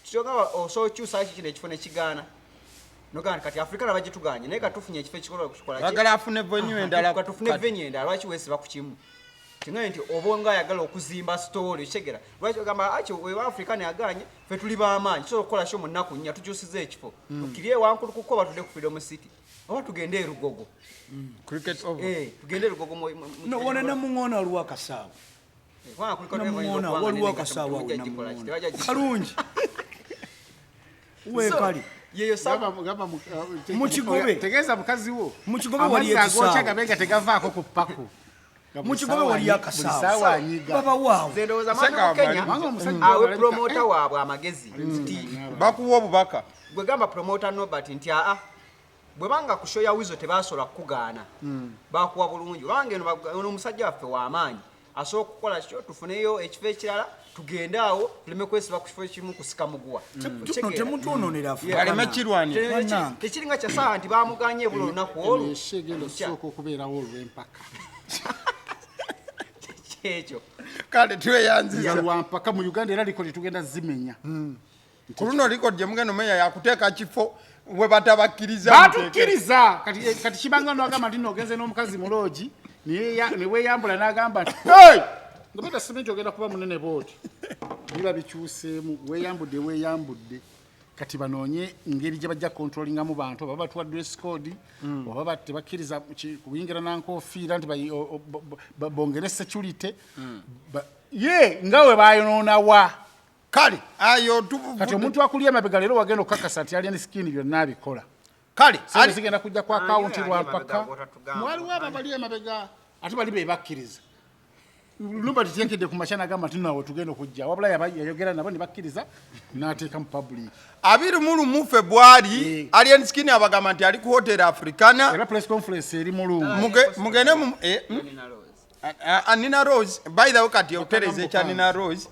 kyogamba osobola okyusa kino ekifo nekigaana nogamba kati Africana bagituganye naye katufunye ekifo ekikola bagala afune venue endala katufune venue endala lwaki weesiba ku kimu kingaye nti oba nga ayagala okuzimba story kyegera lwaki ogamba akyo wewa Africana yaganye ffe tuli b'amaanyi tusobola okukola sho mu nnaku 4 tukyusiza ekifo tukirye wankulukuko batudde ku Freedom City oba tugende e Rugogo cricket over tugende e Rugogo no wone namuŋoona waliwo akasaawa namuŋoona waliwo akasaawa kalungi weekali yeyo mukigobe tegeeza mukazi wo mukigobe waliyo akasaawa gabenga tegavaako ku ppaku mukigobe waliyo akasaawa baba waawo ndowooza Kenya awe promoter waabwe amagezi bakuwa obubaka gwe gamba promoter Nobert nti bwe banga ku show ya Wizo tebasobola kugaana bakuwa bulungi olwange ono omusajja waffe w'amaanyi asobola okukola kyo tufuneyo ekifo ekirala tugende awo tuleme kwesiba ku kifo ekimu kusika muguwa temutuononera aleme kirwani tekiringa kyasaawa nti bamuganye buli olunaku olwo egenda osooka okubeerawo olw'empaka ekyo kale tweyanziza lwampaka mu Uganda era liko litugenda zimenya ku luno liko gye mugendo meya yakuteeka kifo we batabakkiriza batukkiriza kati kibanga nogamba nti nogenze n'omukazi muloogi ne weeyambula n'agamba nti nga bata simenti ogenda kuba munene booti biba bikyuseemu weeyambudde kati banoonye engeri gye bajja controllingamu bantu oba batuwa dress code oba tebakkiriza kuyingira nankofiira nti bongere security ye nga we bayonoonawa kale ayo kati omuntu akulya emabega leero wagenda okukakasa nti Alien Skin byonna abikola kale sigenda kujja ku akawunti lwampaka mwaliwo abo bali emabega ate bali be bakkiriza Nobody tyenkedde ku machana gamba nti nawe tugenda okujja wabula yayogera nabo ne bakkiriza n'ateeka mu public 21 February Alien Skin abagamba nti ali ku hotel Africana era press conference eri mulungu mugende mu Nina Rose by the way kati otereze cha Nina Rose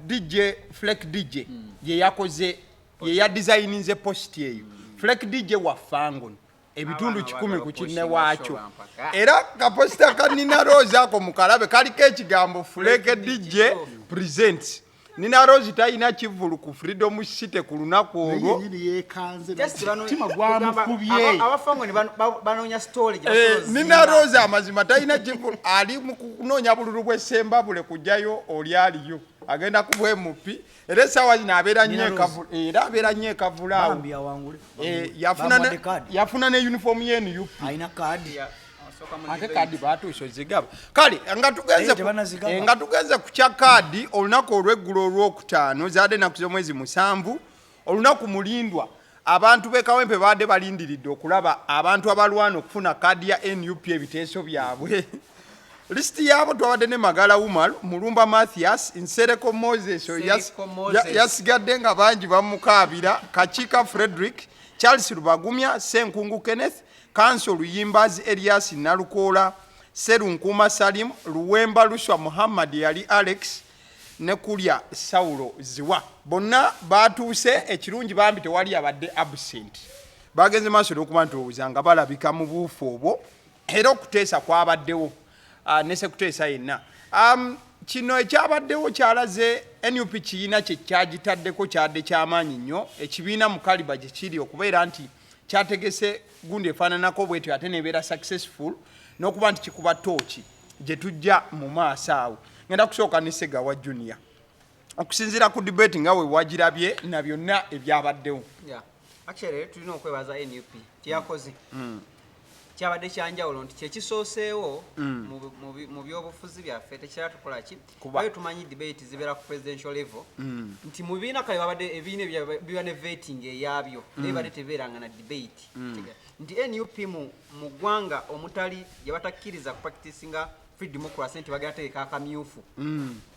DJ Fleck DJ ye yakoze ye ya designinze post yeyo Fleck DJ wa fango ebitundu 10 ku kinne waacho era kaposta ka Nina Rose ako mukalabe kaliko ekigambo Fleck DJ presents Nina Rose tayina kivulu ku Freedom City ku lunaku olwo abafango ni banonya story Nina Rose amazima tayina kivulu ali mu kunonya bululu bwesemba bule kujayo oli aliyo agenda kubwe mupi era sawa zina abera nyekavulu era abera nyekavula yafuna ne uniform yenu UP aina kadi ate kadi batusho zigaba kali nga tugenze ku kya kadi olunaku olweggulo olwokutaano zaade nakuze mwezi 7 olunaku mulindwa abantu bekawempe baade balindiridde okulaba abantu abalwana okufuna kadi ya NUP ebiteeso byabwe listi yabo twabadde ne Magala Umar Mulumba Mathias Nsereko Moses yasigadde nga bangi bamukaabira Kachika Frederick Charles Rubagumya Senkungu Kenneth Kanso Luyimbazi Elias Nalukola Serunkuma Salim Luwemba Luswa Muhammad yali Alex ne kulya Saulo Ziwa bonna batuuse ekirungi bambi tewali abadde absent bagenze maaso n'okubantu obuzanga balabika mu buufu obwo era okuteesa kwabaddewo ne sekuteesa yenna kino ekyabaddewo kyalaze NUP kiyina kye kyagitaddeko kyadde kyamaanyi nnyo ekibiina mu kaliba gye kiri okubeera nti kyategese gundi efaananako bwetyo ate nebeera successful n'okuba nti kikuba tooki gye tujja mu maaso awo ngenda kusooka ne Segawa Junior okusinziira ku debate nga we wagirabye na byonna ebyabaddewo actually tulina okwebaza NUP kyakoze kyabadde kyanjawulo nti kyekisooseewo mu byobufuzi byaffe tekira tukola ki bayo tumanyi debate zibeera ku presidential level nti mu bibiina kale babadde ebibiina biba ne vetting eyabyo naye badde tebeeranga na debate nti NUP mu ggwanga omutali gye batakkiriza kupakitisinga free democracy nti bagenda teeka akamyufu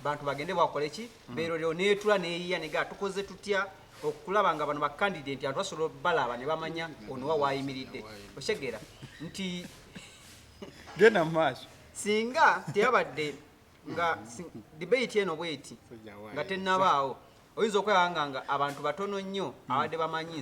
bantu bagende bakole ki beerolero neetula neeyiya nega tukoze tutya okulaba nga bano bakandidate abantu basobola balaba ne bamanya onowa waayimiridde okyegera nti genda maaso singa teyabadde nga debate eno bweti nga tennabaawo oyinza okwebanga nga abantu batono nnyo abadde bamanyi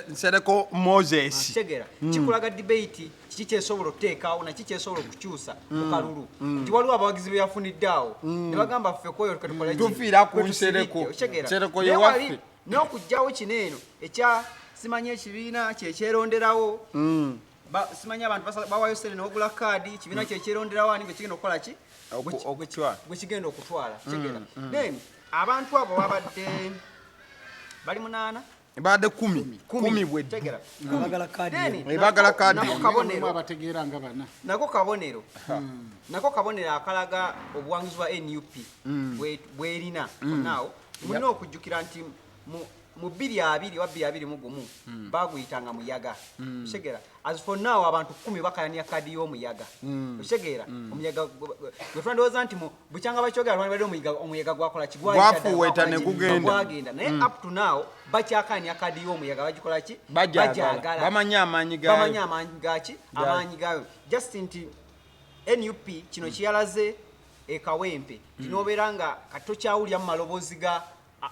Nsereko Moses kyegera kikulaga debate kiki kyesobola okuteekaawo nakiki kyesobola okukyusa mu kalulu nti waliwo abawagizi beyafuniddeawo ne bagamba ffe kwoyo tukatukola tufiira ku Nsereko yewaffe n'okugjawo kino eno ekya simanyi ekibiina kyekyeronderawo simanyi abantu bawayo sere n'ogula kaadi ekibiina kyekyeronderawo ani bwekigenda okukola ki bwekigenda okutwala kyegera then abantu abo babadde bali 8 Bade 10 bwedde tegera bagala kadi abategeera nga bana nako kabonero akalaga obuwanguzi bwa NUP bwerina naawo mulina okujjukira nti mu 2021 baguyitanga muyaga oshegera as for now abantu 10 bakayania kadi y'omuyaga oshegera omuyaga gwetwandowooza nti bukyanga bakyogera lwani omuyaga gwakola kigwafuweta ne gwagenda naye up to now bakyakania kadi y'omuyaga bagikola ki bajagala bamanya amaanyi gaki amaanyi gayo just nti NUP kino kiyalaze ekawempe tinobeera nga katokyawulya mu maloboozi ga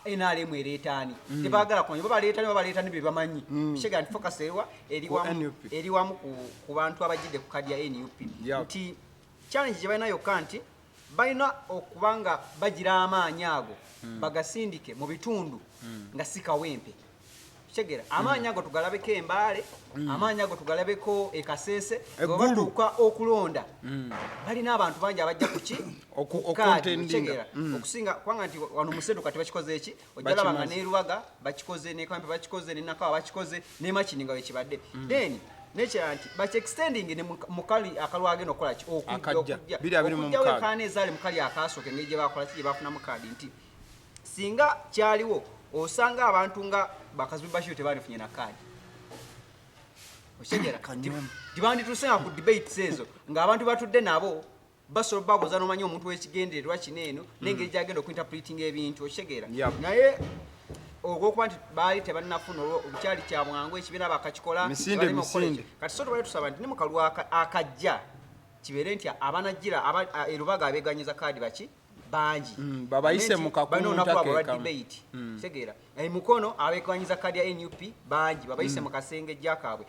NRM ereetaani tebagala kumanyi babaleetaani be bamanyi shega nti focus eri wamu ku bantu abajjidde ku kadi ya NUP nti challenge gye balina yokka nti balina okuba nga bagira amaanyi ago bagasindike mu bitundu nga si kawempe chegera amaanyi ago tugalabeko embaale amaanyi ago tugalabeko ekasese batuuka okulonda balina abantu bangi abajja kuki okukontendinga okusinga kwanga nti wano musedo kati bakikoze eki ojalaba nga neruwaga bakikoze ne kampe bakikoze ne nakawa bakikoze ne machininga wekibadde then nature anti but extending ne mukali akalwage nokola ki okujja bira kana ezali mukali akasoke ngeje bakola ki bafuna mukadi nti singa kyaliwo osanga abantu nga bakazi bashiyo tebalifunye na kadi oshegera dibandi tusenga ku debate sezo nga abantu batudde nabo basoro babuza no manyi omuntu wekigendererwa kineno nengeri jagenda ku interpreting ebintu oshegera naye ogwokuba nti baali tebalinafuna obukyali kyabwangu ekibina bakakikola kati soto bali tusaba nti ne mukalwa akajja kibeere nti abanajjira erubaga abeeganyiza kaadi baki bangi babayise mu kakunta debate tegeera mukono abeeganyiza kaadi ya NUP bangi babayise mu kasenge jjakaabwe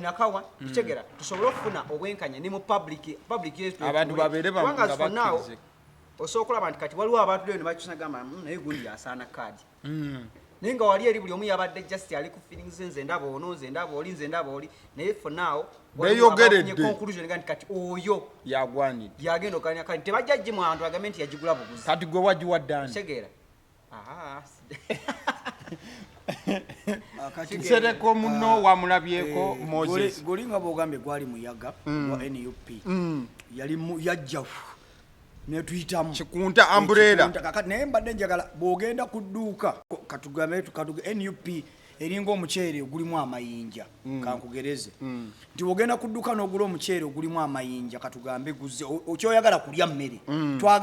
nakawa tutegeera tusobole okufuna obwenkanya ne mu public abantu babeere babakkirize osobola okulaba nti kati waliwo abantu leo ne bakyusagamba naye gundi asaana kaadi naye nga wali eri buli omu yabadde just ali ku feelings nze ndaba ono nze ndaba oli nze ndaba oli naye for now beeyogeredde conclusion nga kati oyo yagwanidde yagenda okanya kati tebajjajji mu bantu bagambe nti yagigula buguzi kati gwe wagiwaddani tegeera sereko muno wamulabyeko Moses goli nga bwogambye gwali muyaga wa NUP yali yajjafu netuyitamu kikunta umbrella kakati naye mbadde njagala bwogenda ku dduuka katugambe NUP eringa omuceere ogulimu amayinja kankugereze nti bwogenda ku dduuka n'ogula omuceere ogulimu amayinja katugambe guze okyoyagala kulya mmere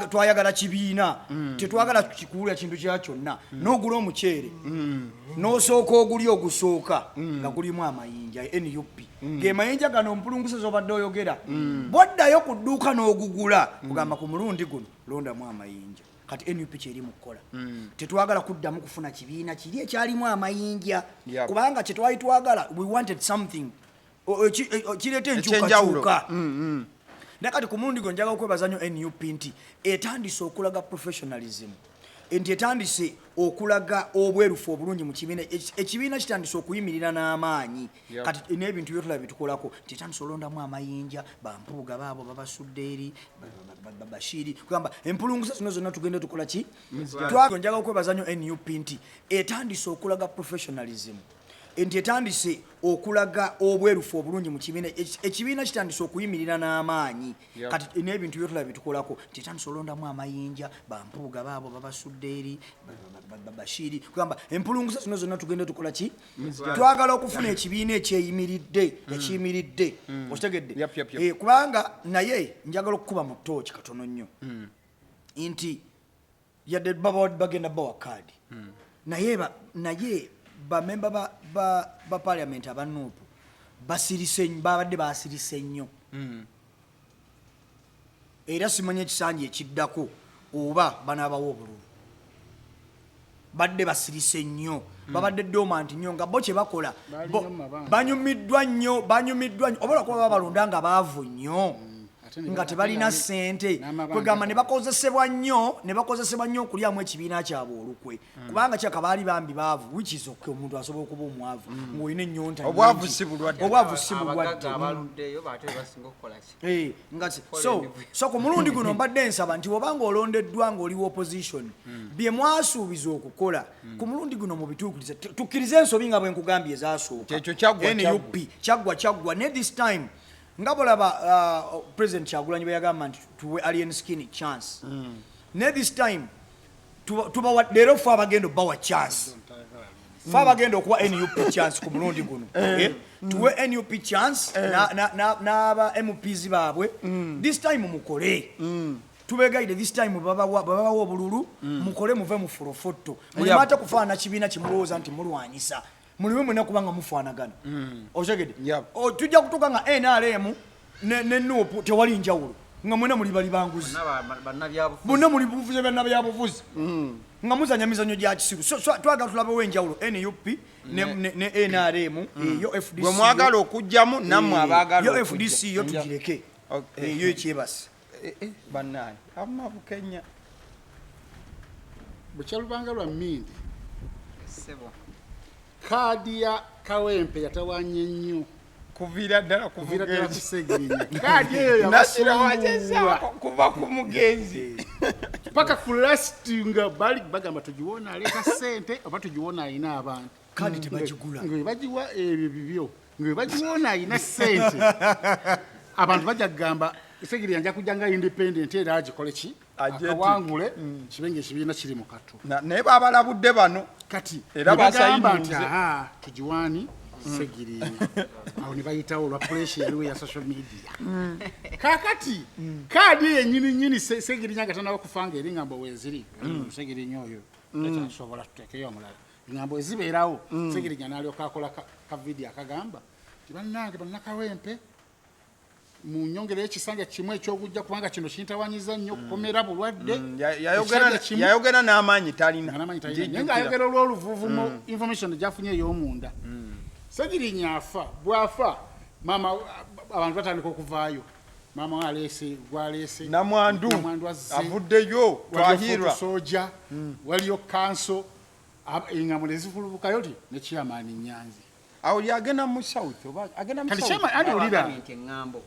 twayagala kibiina tetwagala kikuulya kintu kya kyonna n'ogula omuceere n'osooka ogulya ogusooka nga gulimu amayinja NUP ge mayinja gano ompulungusa zobadde oyogera bwaddayo ku dduuka n'ogugula kugamba ku mulundi guno londamu amayinja kati NUP kyeri mu kukola tetwagala kuddamu kufuna kibiina kiri ekyalimu amayinja kubanga kyetwali twagala we wanted something kireeta enkyukakyuka nakati ku mulundi guno njagala okwebaza nnyo NUP nti etandise okulaga professionalism nti etandise okulaga obwerufu obulungi mu kibiina ekibiina kitandise okuyimirira n'amaanyi kati n'ebintu byotulaba bitukolako tetandise olondamu amayinja bampuuga baabo babasudde eri Bashiri kugamba empulungusa zino zonna tugende tukola ki njagala okwebaza nnyo NUP nti etandise okulaga professionalism nti etandise okulaga obwerufu obulungi mu kibiina ekibiina kitandise okuyimirira n'amaanyi kati n'ebintu byotulaba bitukolako tetandise olondamu amayinja bampuuga baabo babasudde eri Bashiri kugamba empulungusa zino zonna tugende tukola ki twagala okufuna ekibiina ekiyimiridde okitegedde kubanga naye njagala okukuba mu ttooki katono nnyo nti yadde bagenda bawa kaadi naye bamemba ba parliament abanuupu babadde basirise nnyo era simanye ekisanja ekiddako oba banaabawo obululu badde basirise nnyo babadde dormant nnyo nga bo kye bakola banyumiddwa nnyo oba olwakuba babalonda nga baavu nnyo nga tebalina ssente kwegamba ne bakozesebwa nnyo okulyamu ekibiina kyabwe olukwe kubanga kyaka baali bambi baavu which is okay omuntu asobola okuba omwavu ng'olina ennyonta obwavu si bulwadde so ku mulundi guno mbadde nsaba nti wobanga olondeddwa ng'oliwo opposition bye mwasuubiza okukola ku mulundi guno mubituukirize tukkirize ensobi nga bwe nkugambye ezaasooka NUP kyaggwa ne this time nga bolaba President Kyagulanyi bwe yagamba nti tuwe alien skin chance ne this time leero fe abagenda bawa chance fe abagenda okuwa NUP chance ku mulundi guno tuwe NUP chance n'aba MPs baabwe this time mukole tubegayide this time babawa obululu mukole muve mu furofotto mulimate kufaana kibiina kimulowooza nti mulwanyisa mulimu mwena kubanga mufaanagana otegedde tujja kutuuka nga NRM ne NUP tewali njawulo nga mwena muli bali banguzi bonna muli buvuze bannabyabufuzi nga muzanya mizanyo gya kisiru twagala tulabewo enjawulo NUP ne NRM yo FDC bwe mwagala okujjamu nammwe abaagala yo FDC yo tugireke yo ekyebasi bannaye amabu Kenya bukyalubanga lwa mmindi kaadi ya Kawempe yatawanye nnyo kuviira ddala ku Ssegirinya kaadi eyo yabasumbuwa kuva ku mugenzi paka ku last nga bali bagamba tugiwona aleka ssente oba tugiwona alina abantu kaadi tebagigula nga bagiwa ebyo bibyo nga bagiwona alina ssente abantu bajja kugamba Ssegirinya nja kujja nga independent era agikole ki akawangule kibenga ekibiina kiri mu katu naye babalabudde bano kati era basayinize tugiwani Ssegirinya awo ne bayitawo olwa pressure yaliwo ya social media kakati kaadi yennyini Ssegirinya nga tanawo kufanga eri ngambo weziri Ssegirinya oyo tekyasobola tuteekeyo omulala ngambo ezibeerawo Ssegirinya n'alyoka akola ka video akagamba ti bannange bannakawempe mu nyongera ekisanja kimu ekyokujja kubanga kino kintawanyiza nnyo kukomera bulwadde yayogera n'amaanyi talina nga ayogera olw'oluvuvu mu information gyafunye ey'omunda Ssegirinya afa bwafa mama abantu batandika okuvaayo mama gwaleese namwandu avuddeyo twahirwa soja waliyo kanso engambo nezivulubukayo ti ne Chairman Nyanzi awo yagenda mu south oba agenda mu south ali ulira engambo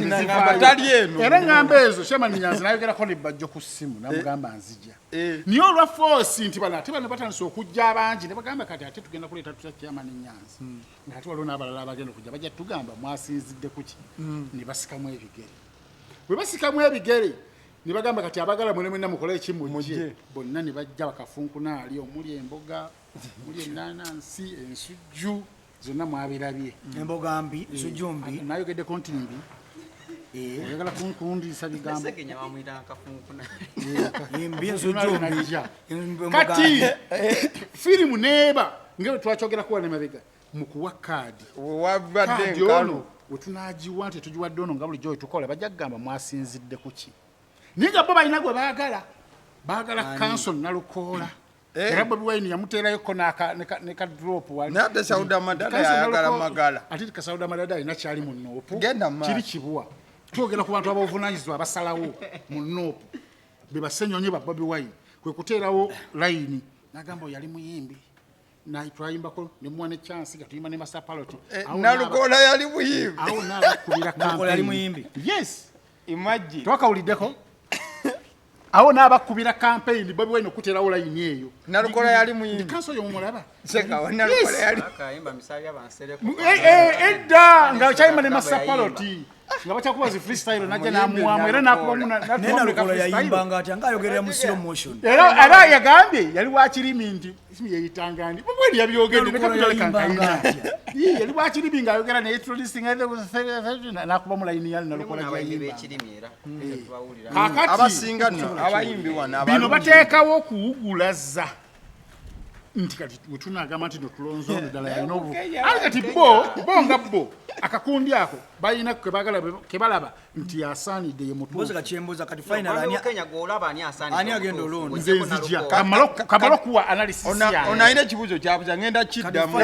nezivaayo era engambo ezo Chairman Nyanzi nayogerako ne bajjo ku ssimu namugamba nzija niyo olwa force nti bano batandise okujja abangi ne bagamba kati ate tugenda kuleeta tutya Chairman Nyanzi ngati waliwo n'abalala abagenda okujja bajja tugamba mwasinzidde kuki ne basikamu ebigere bwe basikamu ebigere ne bagamba kati abagala mwena mukole ekimujje bonna ne bajja bakafunkuna ali omuli emboga omuli ennaanansi ensujju zonna mwabirabye emboga mbi ensujju mbi nayogedde konti mbi oyagala kunkundisa bigambo kati firimu neeba nga twakyogera kuwa ne mabega mukuwa kaadi wabadde nkalo wetunagiwa nti tugiwadde ono nga bulijjo wetukola bajja kugamba mwasinzidde kuki naye nga bo balina gwe baagala kansol nalukoola era Bobi Wine yamuteerayoko ne ka drop wali naye ate Sauda Madada yayagala magala ate ka Sauda Madada alina kyali mu noopu kiri kibuwa twogera ku bantu abavunaanyizibwa abasalawo mu noopu be basenyonyi ba Bobi Wine kwe kuteerawo layini nagamba yali muyimbi twayimbako ne muwa ne chance gatuyimba ne Masapaloti nalukoola yali muyimbi awo n'abakubira kampeni yes imagine twakawuliddeko awo n'abakubira campaign Bobi Wine okuteerawo layini eyo nalukoola yali muyimbi kanso yo mumulaba nalukoola yali edda nga kyayimba ne Masapaloti nga bakyakubaza freestyle najja namuwamu era nakubamunalukola yayimbanga ati angayogerera mu slow motion era yagambye yali wakirimi nti yeyitanga ndi bweli yabyogedde yali wakirimi ng'ayogera naye introducing nakuba mu layini yali nalukola abasinga nno abayimbi wano bino bateekawo okuwugulaza nti kati wetunagamba nti notulonzo ono ddala yalina obu ali kati bo nga bo akakundi ako balina kebalaba nti yasaanidde ye mutuufu kati final ani agenda olonda nze nzija kamala okuwa analysis yange ono alina ekibuuzo kyabuza ngenda kiddamu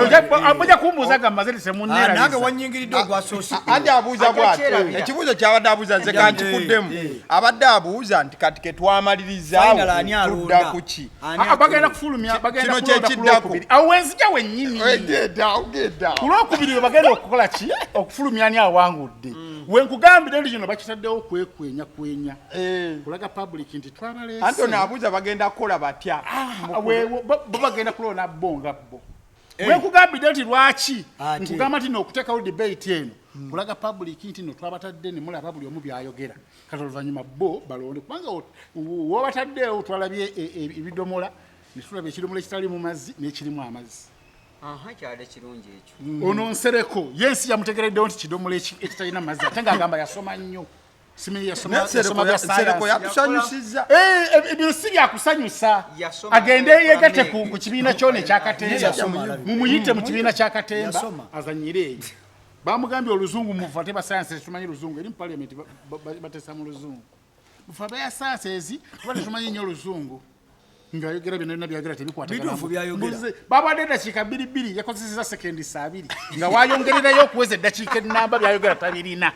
bajja kumbuuza ga maze lisemunera nange wannyingiridde ogwasosi anti abuuza bw'ati ekibuuzo kyabadde abuuza nze kankikuddemu abadde abuuza nti kati ketwamalirizaawo tudda ku ki bagenda kufulumya bagenda kyekiddako awo wenzija wennyini kulwokubiri we bagenda okukola ki okufulumya ani awangudde wenkugambire ndi kino bakitaddewo kwekwenya kulaga public nti twabaleese anti ono abuuza bagenda kukola batya bo bagenda kulona bo nga bo wenkugambire nti lwaki nkugamba nti n'okuteekawo debate eno kulaga public nti no twabatadde ne mulaba buli omu byayogera kati oluvannyuma bo balonde kubanga wobataddewo twalabye ebidomola ne tulaba ekidomola ekitali mu mazzi n'ekirimu amazzi kyali kirungi ekyo ono nsereko yensi yamutegereddewo nti kidomola ekitalina mazzi ate ng'agamba yasoma nnyo sereko yatusanyusizza ebyo si byakusanyusa agende yegatte ku kibiina kyone ekyakatemba mumuyite mu kibiina kyakatemba azanyire eyo bamugambye oluzungu mufa te basayansi tumanyi luzungu eri mu parliament batesa mu luzungu mufa beya sayansi kuba tetumanyi nnyo oluzungu ngayogera byonna byayogera tebikwatagana babadde eddakiika 22 yakozeseza sekendi 2 nga wayongererayo okuweza eddakiika ennamba byayogera tabirina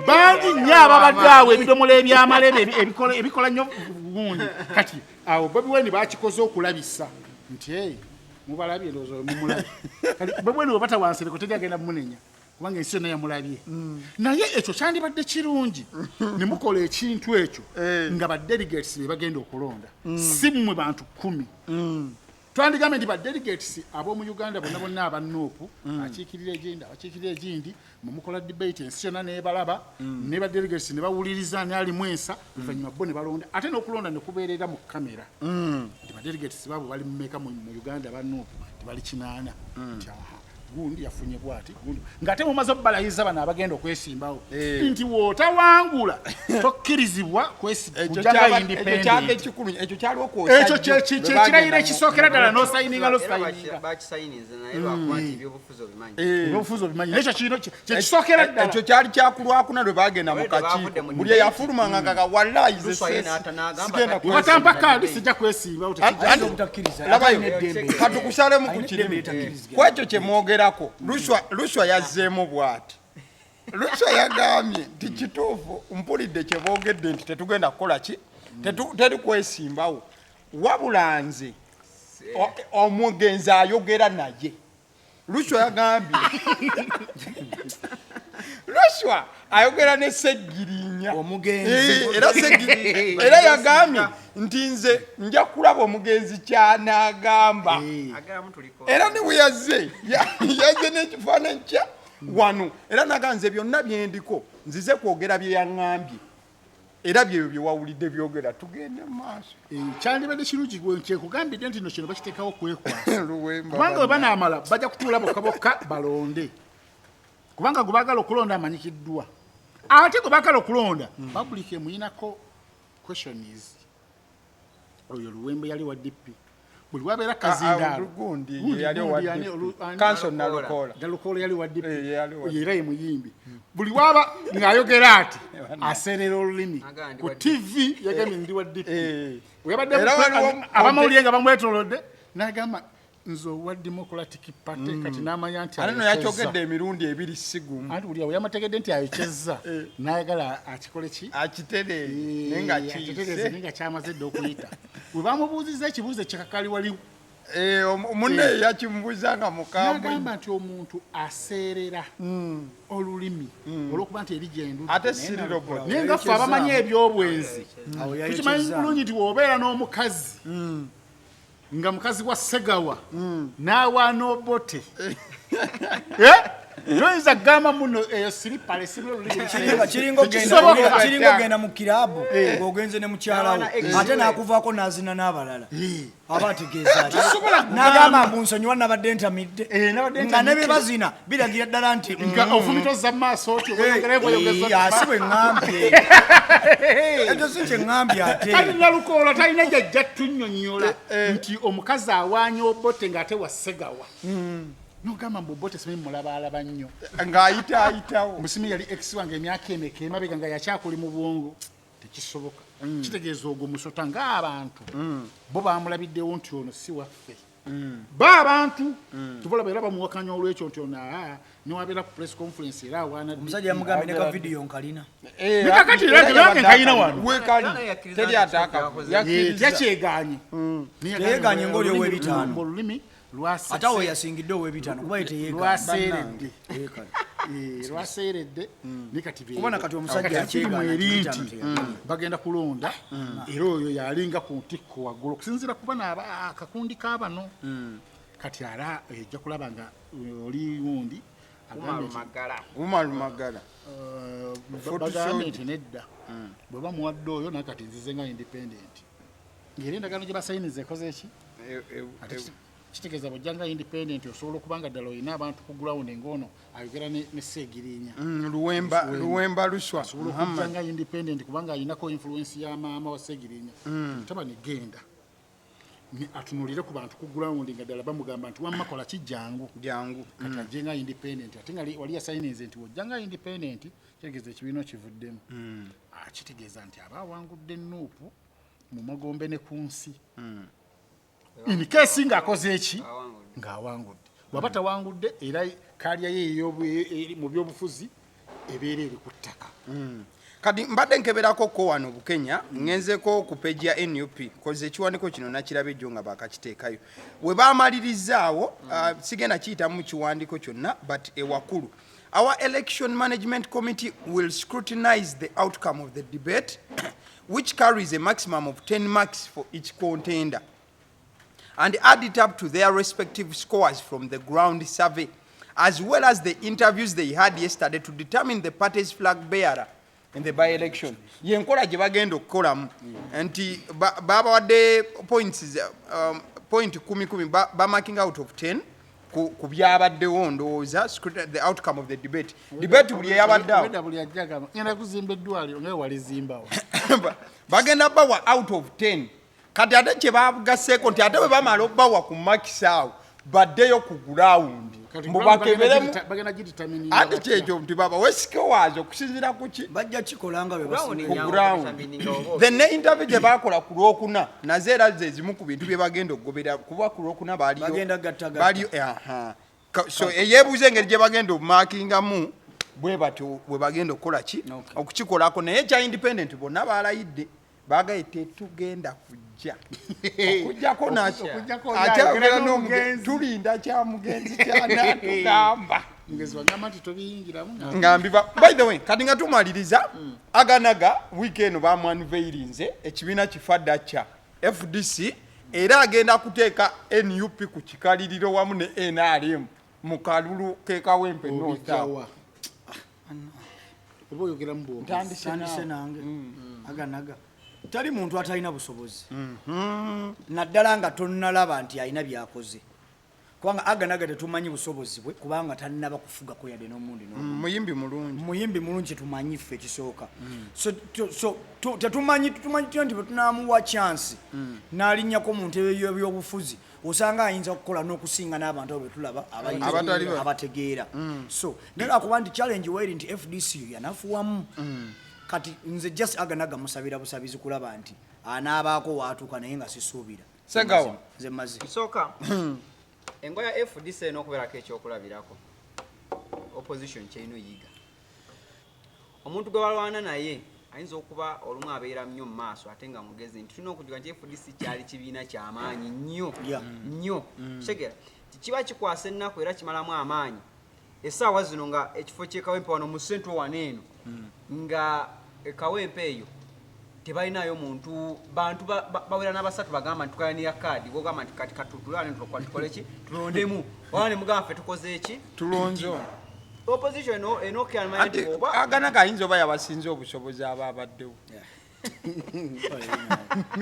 bangi nnyo ababadde awo ebidomola ebyamala ebikola nnyo gundi kati awo Bobi Wine bakikoze okulabisa nti mubalabye ndowooza mumulabye kati Bobi Wine webata wansereko teri agenda munenya kubanga ensi yonna yamulabye naye ekyo kyandibadde kirungi ne mukola ekintu ekyo nga badelegates be bagenda okulonda si mmwe bantu 10 twandigambe nti badelegates ab'omu Uganda bonna abanoopu akiikirira egenda abakiikirira egindi mukola debate ensi yonna nebalaba ne badelegates ne bawuliriza ne alimu ensa oluvannyuma bo ne balonda ate n'okulonda ne kubeerera mu kamera nti badelegates baabo bali mumeka mu Uganda abanoopu tebali 8 nti gundi yafunye bwati gundi ngate mumaze obbalayiza bano abagenda okwesimbawo nti wootawangula tokkirizibwa kujanga independent ekyo kyaliwo kwosa ekyo kyekirayiro ekisookera ddala n'osayininga bakisayinize naye lwakuba nti ebyobufuzi obimanyi ebyobufuzi obimanyi nekyo kino kyekisookera ddala ekyo kyali kyakulwakuna lwe bagenda mu kakiiko buli eyafulumanga kaka wallayize watampa kaadi sijja kwesimbawo labayo katukusalemu ku kirimu kwekyo kyemwogerako luswa yazzeemu bw'ati luswa yagambye nti kituufu mpulidde kyeboogedde nti tetugenda kukola ki teri kwesimbawo wabula nze omugenzi ayogera naye luswa yagambye luswa ayogera ne Seggirinya omugenzi era yagambye nti nze nja kulaba omugenzi kyanaagamba era ne bwe yazze n'ekifaananyi kya wano era naganze byonna byendiko nzize kwogera bye yaŋŋambye era byebyo bye wawulidde byogera tugende mu maaso kyandibadde kirungi kyekugambidde nti no kino bakiteekawo kwekwasa kubanga we banaamala bajja kutuula bokka bokka balonde kubanga gwe baagala okulonda amanyikiddwa ate gwe baagala okulonda public emuyinako questionis oyo Luwembe yali wa DP buli wabeera Kazindaalo Dalukoola yali wa DP era ye muyimbi buli waba ng'ayogera ati aserera olulimi ku TV yagambye ndi wa DP weyabadde abamawulire nga bamwetoolodde n'agamba nze owa Democratic Party kati n'amanya nti no yakyogedde emirundi ebiri sigumu anti buli awo yamategedde nti ayokyezza n'ayagala akikole ki akitereeze nga kyamaze dde okuyita bwe bamubuuzizza ekibuuzo ekikakali waliwo munne yakimubuuza nga mukambwe n'agamba nti omuntu aseerera olulimi olw'okuba nti eri gyendu ate sirirobo naye nga ffe abamanyi ebyobwenzi tukimanyi bulungi nti w'obeera n'omukazi nga mukazi wa Segawa n'awaana Obote toyinza kugamba muno eyo siripale kiringa ogenda mu kiraabu ng'ogenze ne mukyalawo ate n'akuvaako n'azina n'abalala aba ategeeza n'agamba mbu nsonyiwa nabadde ntamidde nga ne bye bazina biragira ddala nti ofumitoza mu maaso otyo asi bwe ŋŋambye ekyo si kye ŋŋambye ate talina Lukoola talina jjajja tunnyonnyola nti omukazi awaanya Obote ng'ate wa Segawa nogamba mbu Obote simanyi mulabaalaba nnyo ng'ayitaayitawo musimi yali ex wange emyaka emeka emabega nga yakyakuli mu bwongo tekisoboka kitegeeza ogwo musota ng'abantu bo bamulabiddewo nti ono si waffe ba abantu tubalaba era bamuwakanya olwekyo nti ono newabeera ku press conference era awaana omusajja yamugambye ne ka vidiyo nkalina kakati nange nkalina wano wekali teri ataaka yakyeganye yeganye ng'oli ow'ebitaano olulimi ate awo yasingidde ow'ebitaano kuba lwaseeredde kubona kati omusajja akiri nti bagenda kulonda era oyo yalinga ku ntikko waggulu okusinziira kuba akakundi k'abano kati ara ejja kulaba nga oli wundi Umalumagala bagambye nti nedda bwe bamuwadde oyo naye kati nzize nga independent ng'era endagaano gye basayiniza ekoze eki kitegeeza bw'ojjanga independent osobola okubanga ddala olina abantu ku ground ng'ono ayogera ne Seggirinya Luwemba Luswa osobola okujjanga independent kubanga ayinako influence ya maama wa Seggirinya taba negenda atunulire ku bantu ku ground nga ddala bamugamba nti wamma kola kijjangu kati ajje nga independent ate nga wali yasayinize nti wojjanga independent kitegeeza ekibiina kivuddemu kitegeeza nti aba awangudde Nuupu mu Magombe ne ku nsi in case ng'akoze eki ng'awangudde bw'aba tawangudde era kaalya ye mu byobufuzi ebeera eri ku ttaka kati mbadde nkeberako ko wano Bukenya ngenzeko ku page ya NUP koze ekiwandiiko kino nakiraba ejjo nga bakakiteekayo we baamalirizaawo sigenda kiyitamu kiwandiiko kyonna but ewakulu our election management committee will scrutinize the outcome of the debate which carries a maximum of 10 marks for each contender and add it up to their respective scores from the ground survey, as well as the interviews they had yesterday to determine the party's flag bearer in the by-election. Yenkola gye bagenda okukolamu nti babawadde points point 10 ba marking out of 10 ku byabaddewo ndowooza the outcome of the debate buli eyabaddeawo buli ajjaga ngenda kuzimba eddwaliro ngawe walizimbawo bagenda bawa out of 10 kati ate kye bagasseeko nti ate bwe bamala obbawa ku makisi awo baddeyo ku gulawundi mubakeberemu ate kyekyo nti baba wesikewazi okusinzira kuki bajja kikolanga the ne interview gye bakola ku lwokuna naze era zezimu ku bintu bye bagenda okugobera kuba ku lwokuna baliyo so eyeebuuza engeri gye bagenda obumakingamu bwe batyo bwe bagenda okukola ki okukikolako naye kya independent bonna balayidde bagaye tetugenda kujja okujjako nakyo tulinda kyamugenzi kyanatugamba ngambiva by the way kati nga tumaliriza aganaga weekend bamwanveirinze ekibiina kifadda kya FDC era agenda kuteeka NUP ku kikaliriro wamu ne NRM mu kalulu kekawempe notawa ntandise nange aganaga tali muntu atalina busobozi naddala nga tonnalaba nti alina byakoze kubanga aganaga tetumanyi busobozi bwe kubanga talinaba kufugako yadde n'omundi muyimbi mulungi tumanyi ffe ekisooka so tetumanyi nti bwetunamuwa chansi n'alinnyako mu ntebe y'ebyobufuzi osanga ayinza okukola n'okusinga n'abantu abo betulaba abategeera so naye akuba nti challenge weri nti FDC yanafuwamu kati nze just aganaga musabira busabizi kulaba nti anaabaako waatuuka naye nga sisuubira segawa nze mazi kisooka engo ya FDC n'okubeerako ekyokulabirako opposition kyerina oyiga omuntu gwe balwana naye ayinza okuba olumu abeera nnyo mu maaso ate nga mugezi nti tulina okujuga nti FDC kyali kibiina ky'amaanyi nnyo kitegeera kiba kikwasa ennaku era kimalamu amaanyi essaawa zino nga ekifo ky'ekawempe wano mu sentro wano eno nga ekawempe eyo tebalinayo muntu bantu bawera n'abasatu bagamba nti tukayanira kaadi gogamba nti kati katutulane tukole ki tulondemu wala ne mugamba ffe tukoze eki tulonzo opposition enokyalmanti oba aganaga ayinza oba yabasinze obusobozi aba abaddewo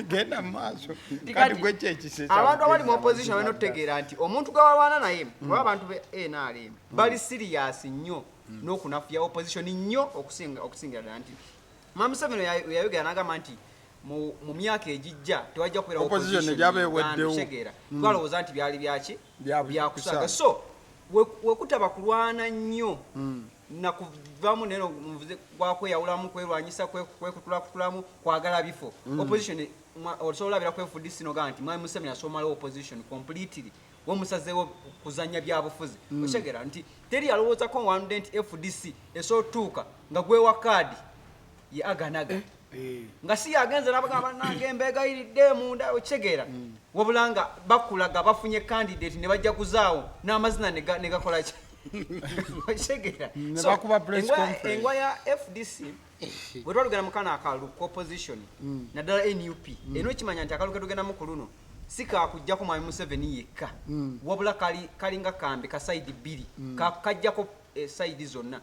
genda mu maaso kati gwe kyekisesa abantu abali mu opposition balina okutegeera nti omuntu gwe balwana naye oba abantu be NRM bali serious nnyo n'okunafuya opposition nnyo okusingira ddala nti Museveni yayogera n'agamba nti mu myaka egijja tewajja kubeera opposition egyabeweddewo twalowooza nti byali byakusaga so wekutaba kulwana nnyo nakuvamu neno muvuze gwakweyawulamu kwerwanyisa kwekutulakutulamu kwagala bifo opposition osobola olabira ku FDC nogaa nti mwami Museveni asomala opposition completely womusazeewo kuzanya byabufuzi otegera nti teri yalowoozako wanudde nti FDC esootuuka nga gwewa kaadi ye aganaga nga si yagenze nabagamba nange embeegayiridde munda okitegeera wabula nga bakulaga bafunye candidate ne bajja kuzaawo n'amazina ne gakola ki okitegeera engwa ya FDC bwe twalugenda mukana akalu ku opposition naddala NUP eno ekimanya nti akalu ketugendamu ku luno si kakujjako mwami Museveni yekka wabula kalinga kambe ka side bbiri kajjako side zonna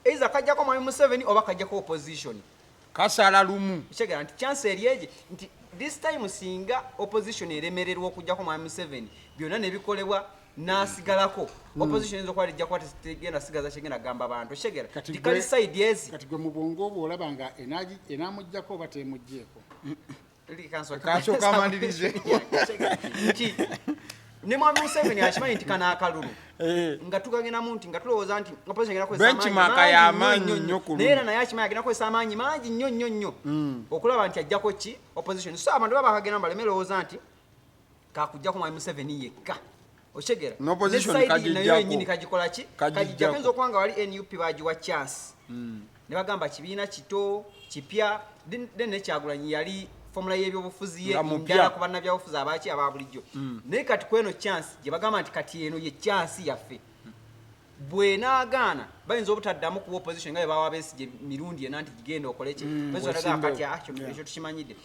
eiza kajjako mwami Museveni oba kajjako opposition kasala lumu kitegeera nti chance eryeje nti this time singa opposition eremererwa okujjako mwami Museveni byonna nebikolebwa nasigalako opposition enzo kwali jakwa tegenda sigaza kigenda gamba abantu kitegeera tikali side ezi kati gwe mu bwongo obwo olaba nga enamujjako batemujjeeko kaso kamandirize ne mwami Museveni akimanyi nti kana akalulu nga tukagendamu nti nga tulowooza nti opposition naye era naye akimanyi agenda kukozesa amaanyi mangi nnyo okulaba nti ajjako ki opposition so abantu baba bakagenda baleme lowooza nti kakujjako mwami Museveni yekka okitegeera nayo yennyini kagikola ki kagijjako enza okuba nga wali NUP bagiwa chance ne bagamba kibiina kito kipya then Kyagulanyi yali formula y'ebyobufuzi ye ndala ku bannabyabufuzi abaki aba bulijjo naye kati kweno chance gye bagamba nti kati eno ye chance yaffe bwe naagaana bayinza obutaddamu ku opposition nga bwe bawa Besigye mirundi ena nti gigenda okole ki kati ekyo tukimanyidde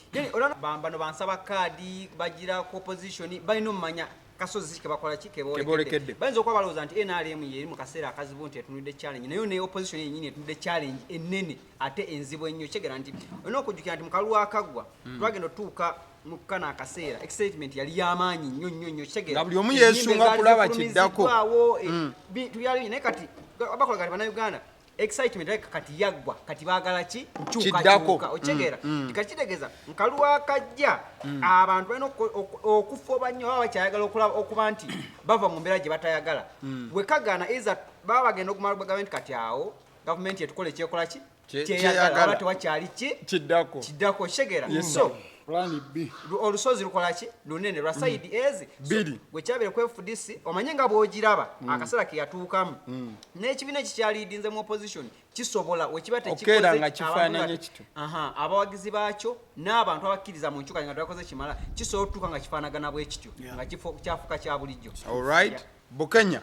bano bansaba kaadi bagira ku opposition balina omumanya kasozi ke bakola ki ke bolekedde bayinza okuba balowooza nti NRM yeri mu kaseera akazibu nti etunudde challenge nayo ne opposition yennyini etunudde challenge ennene ate enzibu ennyo kyegera nti olina okujjukira nti mu kalulu akaggwa twagenda otuuka mu kana akaseera excitement yali y'amaanyi nnyo kyegera buli omu yeesunga kulaba kiddako tuyali naye kati abakola kati bannayuganda excitement like kati yaggwa kati baagala ki kiddako okyegera kitegeeza nkalu akajja abantu balina okufuba nnyo baba bakyayagala okuba nti bava mu mbeera gye batayagala wekagana eza baba bagenda okumala gavumenti kati awo gavumenti etukola ekyekola ki kyeyagala aba tewakyali ki kiddako kyegera so Plan B. Olusozi lukola ki lunene lwa side ezi wekyabire ku FDC omanye nga bwogiraba akaseera ke yatuukamu n'ekibiina ekikyalidinze mu opposition kisobola wekiba tekikoze nga kifaananye kito abawagizi baakyo n'abantu abakkiriza mu nkyuka nga twakoze kimala kisobola otuuka nga kifaanagana bwe kityo nga kyafuka kya bulijjo. Alright, Bukenya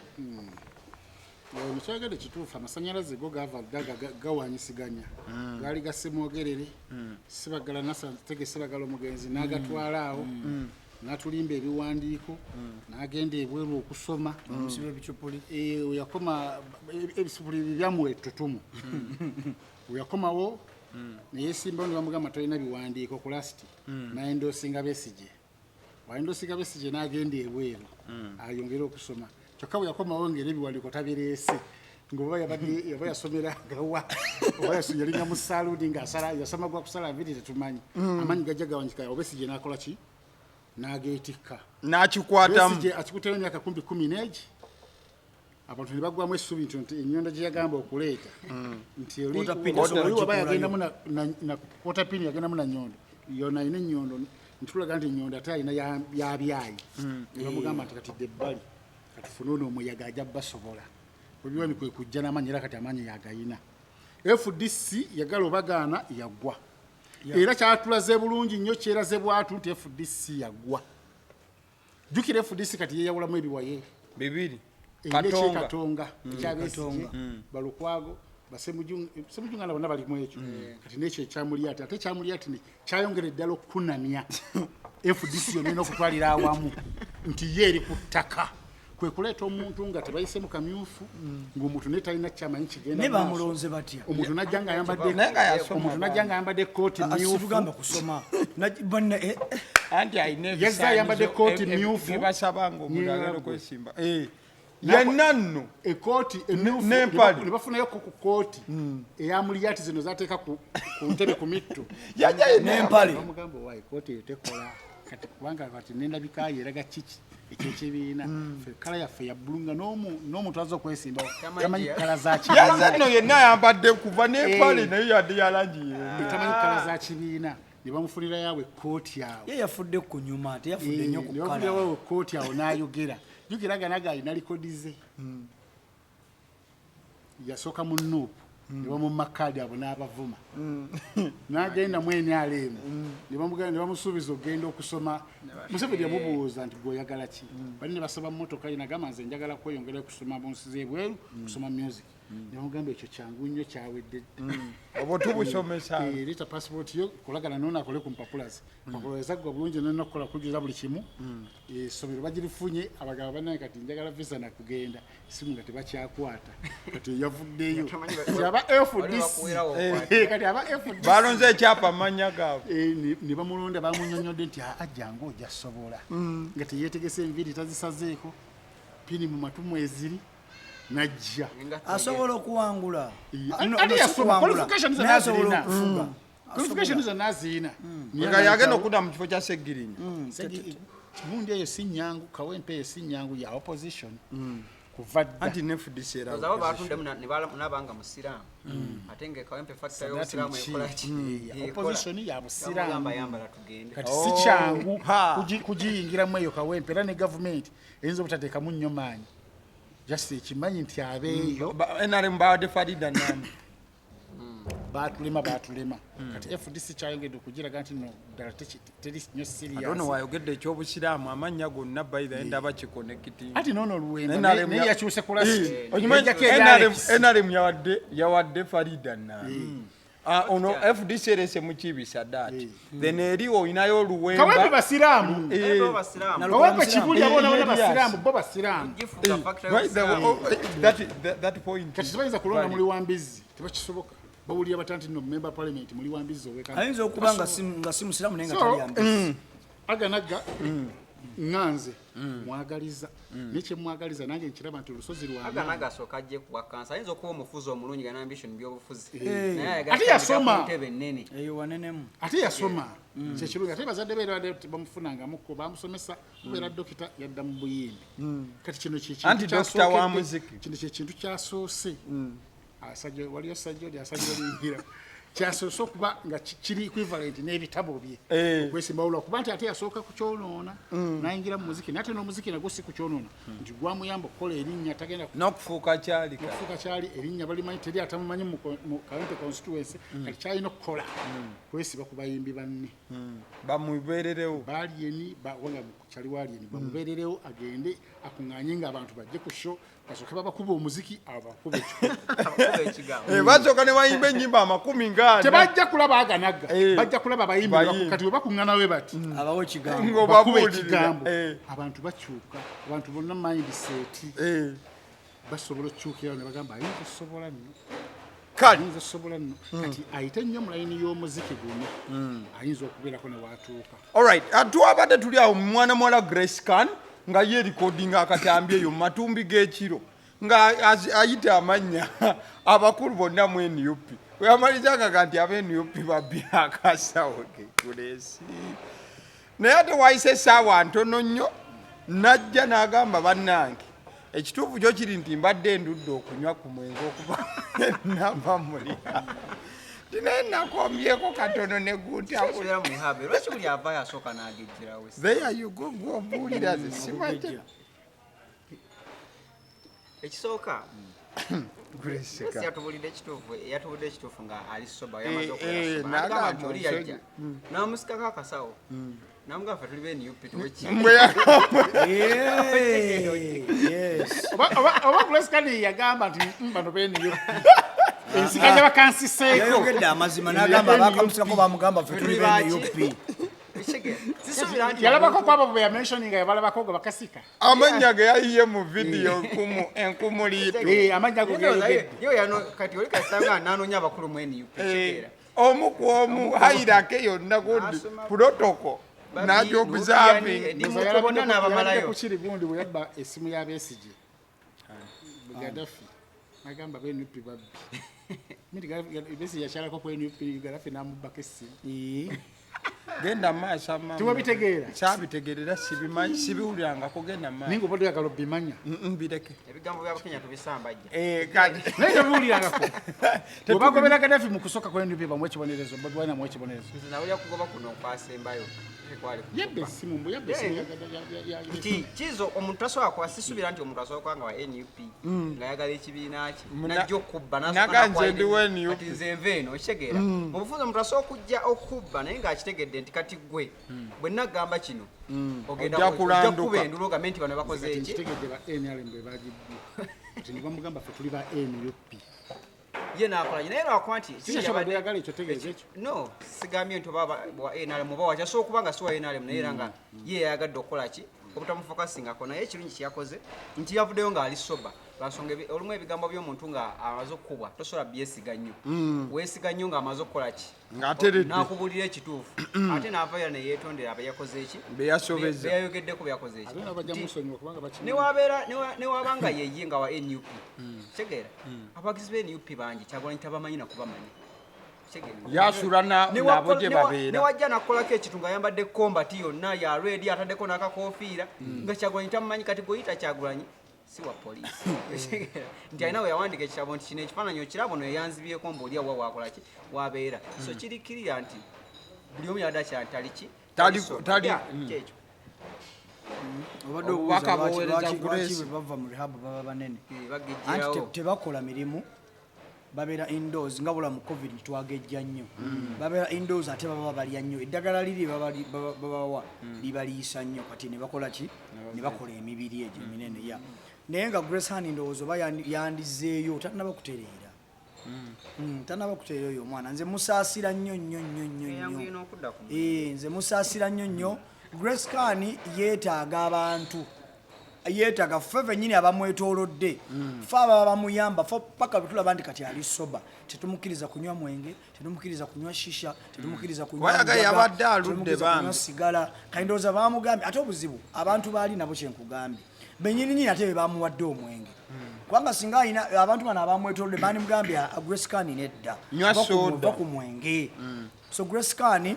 mukyagede kituufu amasanyalaze go gawanyisiganya gaali gasemwogerere sibagala nasatege sibagala omugenzi n'agatwala awo n'atulimba ebiwandiiko n'agenda ebweru okusoma yakoma ebisupuli byamuwa ettutumu weyakomawo neyesimbawo ne bamugamba talina biwandiiko ku lasiti n'ayendoosinga Besigye wayendoosinga Besigye n'agenda ebweru ayongere okusoma kyokka bwe yakomawo ngeri ebiwandiiko tabireese ngoba yaba yasomera gawa oba yalinga mu saaluudi yasoma gwa kusala nviri tetumanyi amanyi gajja gawanyika Besigye n'akola ki n'ageetikka n'akikwatamu Besigye akikutayo emyaka 11 abantu ne bagwamu essuubi nti ennyonda gye yagamba okuleeta nti oba yagendamu na kotapini yagendamu na nnyondo yona ayina ennyondo ntitulaga nti ennyondo ate alina yabyayi ne bamugamba nti kati debbali katufunone omuyaga ajja basobola webiwani kwe kujja n'amanyi era kati amanyi yagayina FDC yagala obagaana yaggwa era kyatulaze bulungi nnyo kyeraze bwatu nti FDC yaggwa jukira FDC kati yeyawulamu ebiwaye bibiri Katonga ekyabesigye balukwago basemujunga bonna bali mu ekyo kati n'ekyo ekyamulyati ate ekyamulyati kyayongera eddala okukunamya FDC yonna okutwalira awamu nti ye eri ku ttaka kwe kuleeta omuntu nga tebayise mu kamyufu ng'omuntu ne talina kyamanyi kigenda ne bamulonze batya omuntu najja nga ayambadde kooti myufu tugamba kusoma anti yazza ayambadde kooti myufu basabanga omulagala okwesimba yenna nno ekooti emyufu ne bafunayo ku kooti eyamulyati zino zateeka ku ntebe ku mitto n'empale bamugamba owa ekooti eyo tekola kati kubanga kati nendabikayo eraga kiki ekyekibiina kala yaffe yabbulunga n'omuntu azza okwesimbawo tamanyi kala za kibiina nno yenna ayambadde kuva n'empale naye yadde yalangi tamanyi kala za kibiina ne bamufunira yawe ekooti awo ye yafudde ku nyuma teyafudde nnyo ku kala yawe ekooti awo n'ayogera jukiraganaga alina likodize yasooka mu nuupu ne bamumakadi abo n'abavuma n'agenda mwene alemu ne bamusuubiza okugenda okusoma Museveni yamubuuza nti gweoyagala ki bali ne basaba mmotoka nagamba nze njagala kweyongera okusoma mu nsi z'ebweru kusoma music ne bamugamba ekyo kyangu nnyo kyawedde oba tubusomesa leeta passport yo kolagana noona akole ku mpapula ze mpapula ezaggwa bulungi nolina okukola kujuza buli kimu essomero bagirifunye abagaba bannaye kati njagala visa nakugenda esimu nga tebakyakwata kati yavuddeyo aba FDC balonze ekyapa amanya gaabwe ne bamulonda bamunyonyodde nti ajjangu ojja sobola nga teyeetegese enviiri tazisazeeko pini mu matu mweziri najja asobola okuwangula asobola okufuga qualification zonna azirina nga yagenda okudda mu kifo kya Seggirinya kimundi eyo si nnyangu Kawempe eyo si nnyangu ya opposition kuva dda anti nefudisi era abo batundemu nabanga musiraamu ate nga Kawempe factor y'obusiraamu ekola ki opposition ya busiraamu yambala tugende kati si kyangu kugiyingiramu eyo Kawempe era ne gavumenti eyinza obutateekamu nnyo maanyi just ekimanyi nti abeeyo NRM bawadde Farida nani batulema kati FDC kyayongedde okugiraga nti no ddala teri nnyo serious ono wayogedde ekyobusiraamu amannya gonna bayitha endaba kikonekiti ati noono oluwenda naye yakyuse ku lasti NRM yawadde Farida nani ono FDCRS mukibisa dati then eriwo oyinayo oluwemba kawepe basiramu kawepe kibuli abona basiramu bo basiramu that point kati tubayinza kulonda muli wambizi tebakisoboka bawulira batanti no member parliament muli wambizi oweka ayinza okubanga nga si musiramu naye nga tali yambizi aganaga nganze mwagaliza niche mwagaliza nange nkiraba nti olusozi lwa aganaga asoka ajje kuwa kansa ayinza okuba omufuzi omulungi nga ambition by'obufuzi ate yasoma eyo wanenemu ate yasoma kyekirungi ate bazadde beera bamufunanga mukko bamusomesa kubeera dokita yadda mu buyimbi kati kino kyekintu kyasoose asajja waliyo sajja oli asajja olingira kyasoose okuba nga kiri equivalent n'ebitabo bye okwesimba olwa kuba nti ate yasooka ku kyonoona nayingira mu muziki nate n'omuziki nagwo si ku kyonoona nti gwamuyamba okukola erinnya tagenda n'okufuuka kyali erinnya balimanyi teri atamumanyi mu county constituency kati kyalina okukola kwesiba ku bayimbi banne bamubeererewo baalieni wanga kyali waalieni bamubeererewo agende akuŋŋaanye ng'abantu bajje ku show basooke babakuba omuziki abakuba ekigambo basooka ne bayimba ennyimba 40 tebajja kulaba aganaga bajja kulaba bayimbi kati bwe bakuŋŋana we bati abawo ekigambo bakuba ekigambo abantu bakyuka abantu bonna mindset basobola okukyukira ne bagamba ayinza okusobola nno ayinza okusobola nno kati ayite nnyo mu layini y'omuziki guno ayinza okubeerako ne waatuuka alright twabadde tuli awo mwana muwala Grace Khan nga ye recording akatambi eyo mu matumbi g'ekiro nga ayita amannya abakulu bonna mu NUP weyamalizanga nti aba NUP babbi akasawo ke kulesi naye ate wayise essaawa ntono nnyo najja n'agamba bannange ekituufu kyo kiri nti mbadde ndudde okunywa ku mwenge okuba namba muli tinaye nakombyeko katono ne gutabuulira zesimaje ekisooka yatubulidde ekituufu nga ali soba yamaze okusoba nti oli yajja n'amusikako akasawo namugamba ffe tuli beNUP oba kulesikani yagamba nti bano beNUP ensikanja bakansiseeko yayogedde amazima n'agamba abakamusikako bamugamba ffe tuli beNUP yalabako kwabo bwe yamentioninga yabalabako ge bakasika amannya ge yayiye mu vidiyo enkumuliitu amannya go geyogedde kati oli kasanga nanoonya abakulu mu NUP omu ku omu hayirake yonna gundi protocol kukiri gundi bwe yabba essimu ya Besigye Gaddafi nagamba beNUP babbi Besigye yakyalako ku NUP Gaddafi n'amubbako essimu genda maaso tiwabitegeera kyabitegeerera sibimanyi sibiwulirangako genda maaso ninga oba toyagala obbimanya mbireke ebigambo bya Bukenya tubisambajja naye tebiwulirangako webagobera Gaddafi mu kusooka ku NUP bamu ekibonerezo balina mu ekibonerezo nawulira kugoba kuno okwasembayo yabba essimu mbu yabba essimu nti kizo omuntu tasobola kwasisubira nti omuntu asobola kubanga wa NUP ng'ayagala ekibiina kye najja okubba nakanti nze nve eno okitegeera mu bufunza omuntu asobola okujja okubba naye ng'akitegedde nti kati gwe bwe nagamba kino ogenda kuba endulu ogambe nti bano bakoze eki kitegedde ba NRM bwe bagibbi nti ne bamugamba ffe tuli ba NUP ye nakola naye lwakuba nti yagala ekyo tegeeza ekyo no sigambye nti oba wa NRM oba wakyasobola okuba nga si wa NRM naye era nga ye yayagadde okukola ki obutamufokasingako naye ekirungi kyeyakoze nti yavuddeyo ng'ali soba lwansonga olumu ebigambo by'omuntu nga amaze okukubwa tosobola byesiga nnyo weesiga nnyo ng'amaze okukola ki n'akubuulira ekituufu ate n'avayo neyeetondera abeyakoze eki beyayogeddeko byakoze eki newaba nga yeye nga wa NUP kitegeera abagizi b'NUP bangi Kyagulanyi tabamanyi nakubamanyi yasula nabo gye babeera newajja nakolako ekitu ng'ayambadde kombati yonna ya redi ataddeko n'akakofiira nga Kyagulanyi tamumanyi kati goyita Kyagulanyi si wa poliisi nti alina we yawandika ekitabo nti kino ekifaananyi okirabo no yeyanzibyeko mbuolya wa wakolaki wabeera so kirikirira nti buli omu yadda kyanti taliki kyekyo obadde okubuuza bava mu rehab baba banene anti tebakola mirimu babeera indoors nga bula mu covid twagejja nnyo babeera indoors ate baba balya nnyo eddagala liri babawa libaliisa nnyo kati ne bakola ki ne bakola emibiri egyo eminene naye nga Grace Khan ndowooza oba yandizeeyo talinaba kutereera tanaba kuteera oyo omwana nze musaasira nnyo nze musaasira nnyo Grace Khan yeetaaga abantu yeetaaga ffe bennyini abamwetoolodde ffe ababa bamuyamba ffe paka bitulaba nti kati ali soba tetumukkiriza kunywa mwenge tetumukkiriza kunywa shisha tetumukkiriza kunywa sigala kandowooza baamugambye ate obuzibu abantu baali nabo kyenkugambye bennyininyini ate be bamuwadde omwenge kubanga singa alina abantu bano abamwetoolodde baandimugambye Grace Khan nedda va ku mwenge so Grace Khan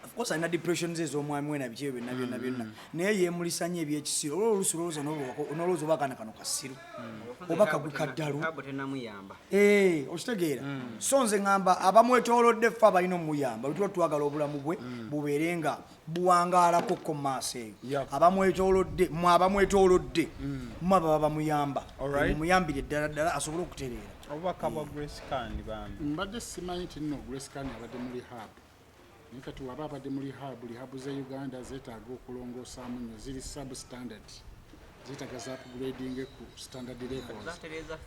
of course alina depressions ez'omwami we nabiki byonna naye yeemulisa nnyo ebyekisiru olwoluusi olowooza oba akaana kano kasiru oba kagwe kaddalu okitegeera so nze ŋŋamba abamwetoolodde ffe abalina omuyamba lutuba twagala obulamu bwe bubeere nga buwangaalako mu maaso eyo abamwetoolodde mu ababa bamuyamba muyambire ddala asobole okutereera obubaka bwa Grace Khan bambi mbadde simanyi nti nno Grace Khan abadde mu rehab naye kati waba abadde mu rehab za Uganda zeetaaga okulongoosamu nnyo ziri substandard zeetaaga za upgrading ku standard levels tebanda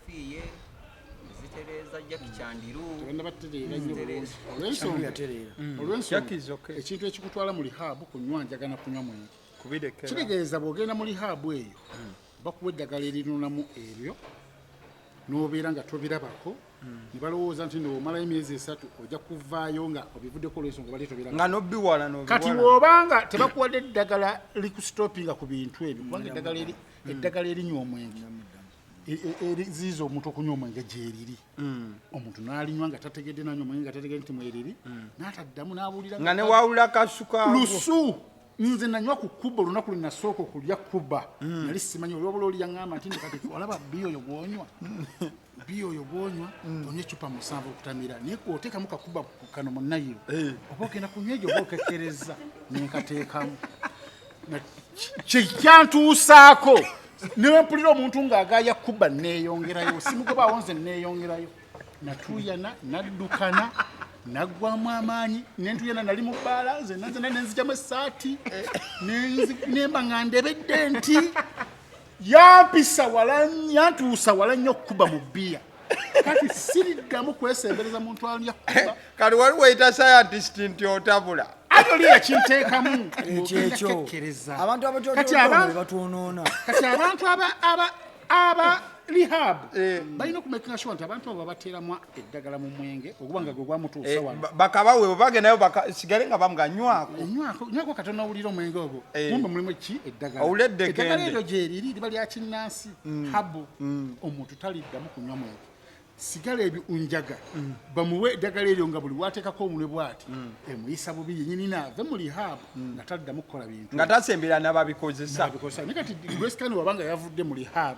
batereera nnyo olw'ensonga ekintu ekikutwala mu rehab kunywa njagana kunywa mwenge kitegeeza bw'ogenda mu rehab eyo bakuwa eddagala erinulamu ebyo n'obeera nga tobirabako ne balowooza nti noomalayo emyezi 3 ojja kuvaayo nga obivuddeko olw'ensonga bali tobirabako nga nobbiwala kati bw'obanga tebakuwadde eddagala likusitopinga ku bintu ebyo kubanga eddagala erinywa omwenge ziiza omuntu okunywa omwenge gyeriri omuntu n'alinywa nga tategedde nanywa omwenge nga tategedde nti mweriri n'ataddamu n'abuulira nga ne wawulira kasuka lusu nze nanywa ku kuba olunaku lwe nasooka okulya kuba nali simanyi olwobula oli yaŋŋamba nti kati olaba bbiya oyo gwonywa onywa ecupa 7 okutamira naye kwoteekamu kakuba kano mu nayiro oba ogenda kunywa egyo oba okekkereza nenkateekamu kyekyantuusaako niwe mpulira omuntu ng'agaaya kuba neeyongerayo simugobaawo nze neeyongerayo natuuyana naddukana naggwamu amaanyi nentuyana nali mu bbaala nze nenzigyamu essaati nemba nga ndebedde nti yantuusa wala nnyo okukuba mu bbiya kati siriddamu kwesembereza muntu alya kuba kati wali weyita scientist nti otabula ate oli yakinteekamu ekyekyo abantu abatwonona kati abantu aba rehab balina okumakinga sure nti abantu abo babateeramu eddagala mu mwenge okuba nga gwe gwamutuusa wano bakabawe bagendayo sigale nga bamuga nywako katono owulira omwenge ogwo mumbe mulimu ki eddagala eryo gyeriri liba lya kinnansi habu omuntu taliddamu kunywa mwenge sigala ebyo unjaga bamuwe eddagala eryo nga buli wateekako omulwe bw'ati emuyisa bubi yennyini naave mu rehab nga taddamu kukola bintu nga tasembera n'ababikozesa naye kati Grace Khan wabanga yavudde mu rehab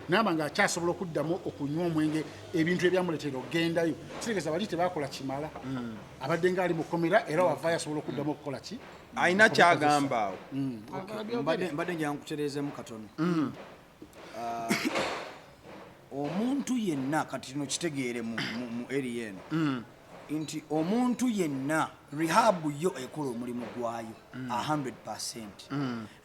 naaba nga akyasobola okuddamu okunywa omwenge ebintu ebyamuleetera okugendayo kitegeeza bali tebakola kimala abadde nga ali mukomera era wavaayo asobola okuddamu okukola ki alina kyagamba awo mbadde njala nkutereezemu katono omuntu yenna kati kino kitegeere mu eri eno nti omuntu yenna rehab yo ekola omulimu gwayo 100%.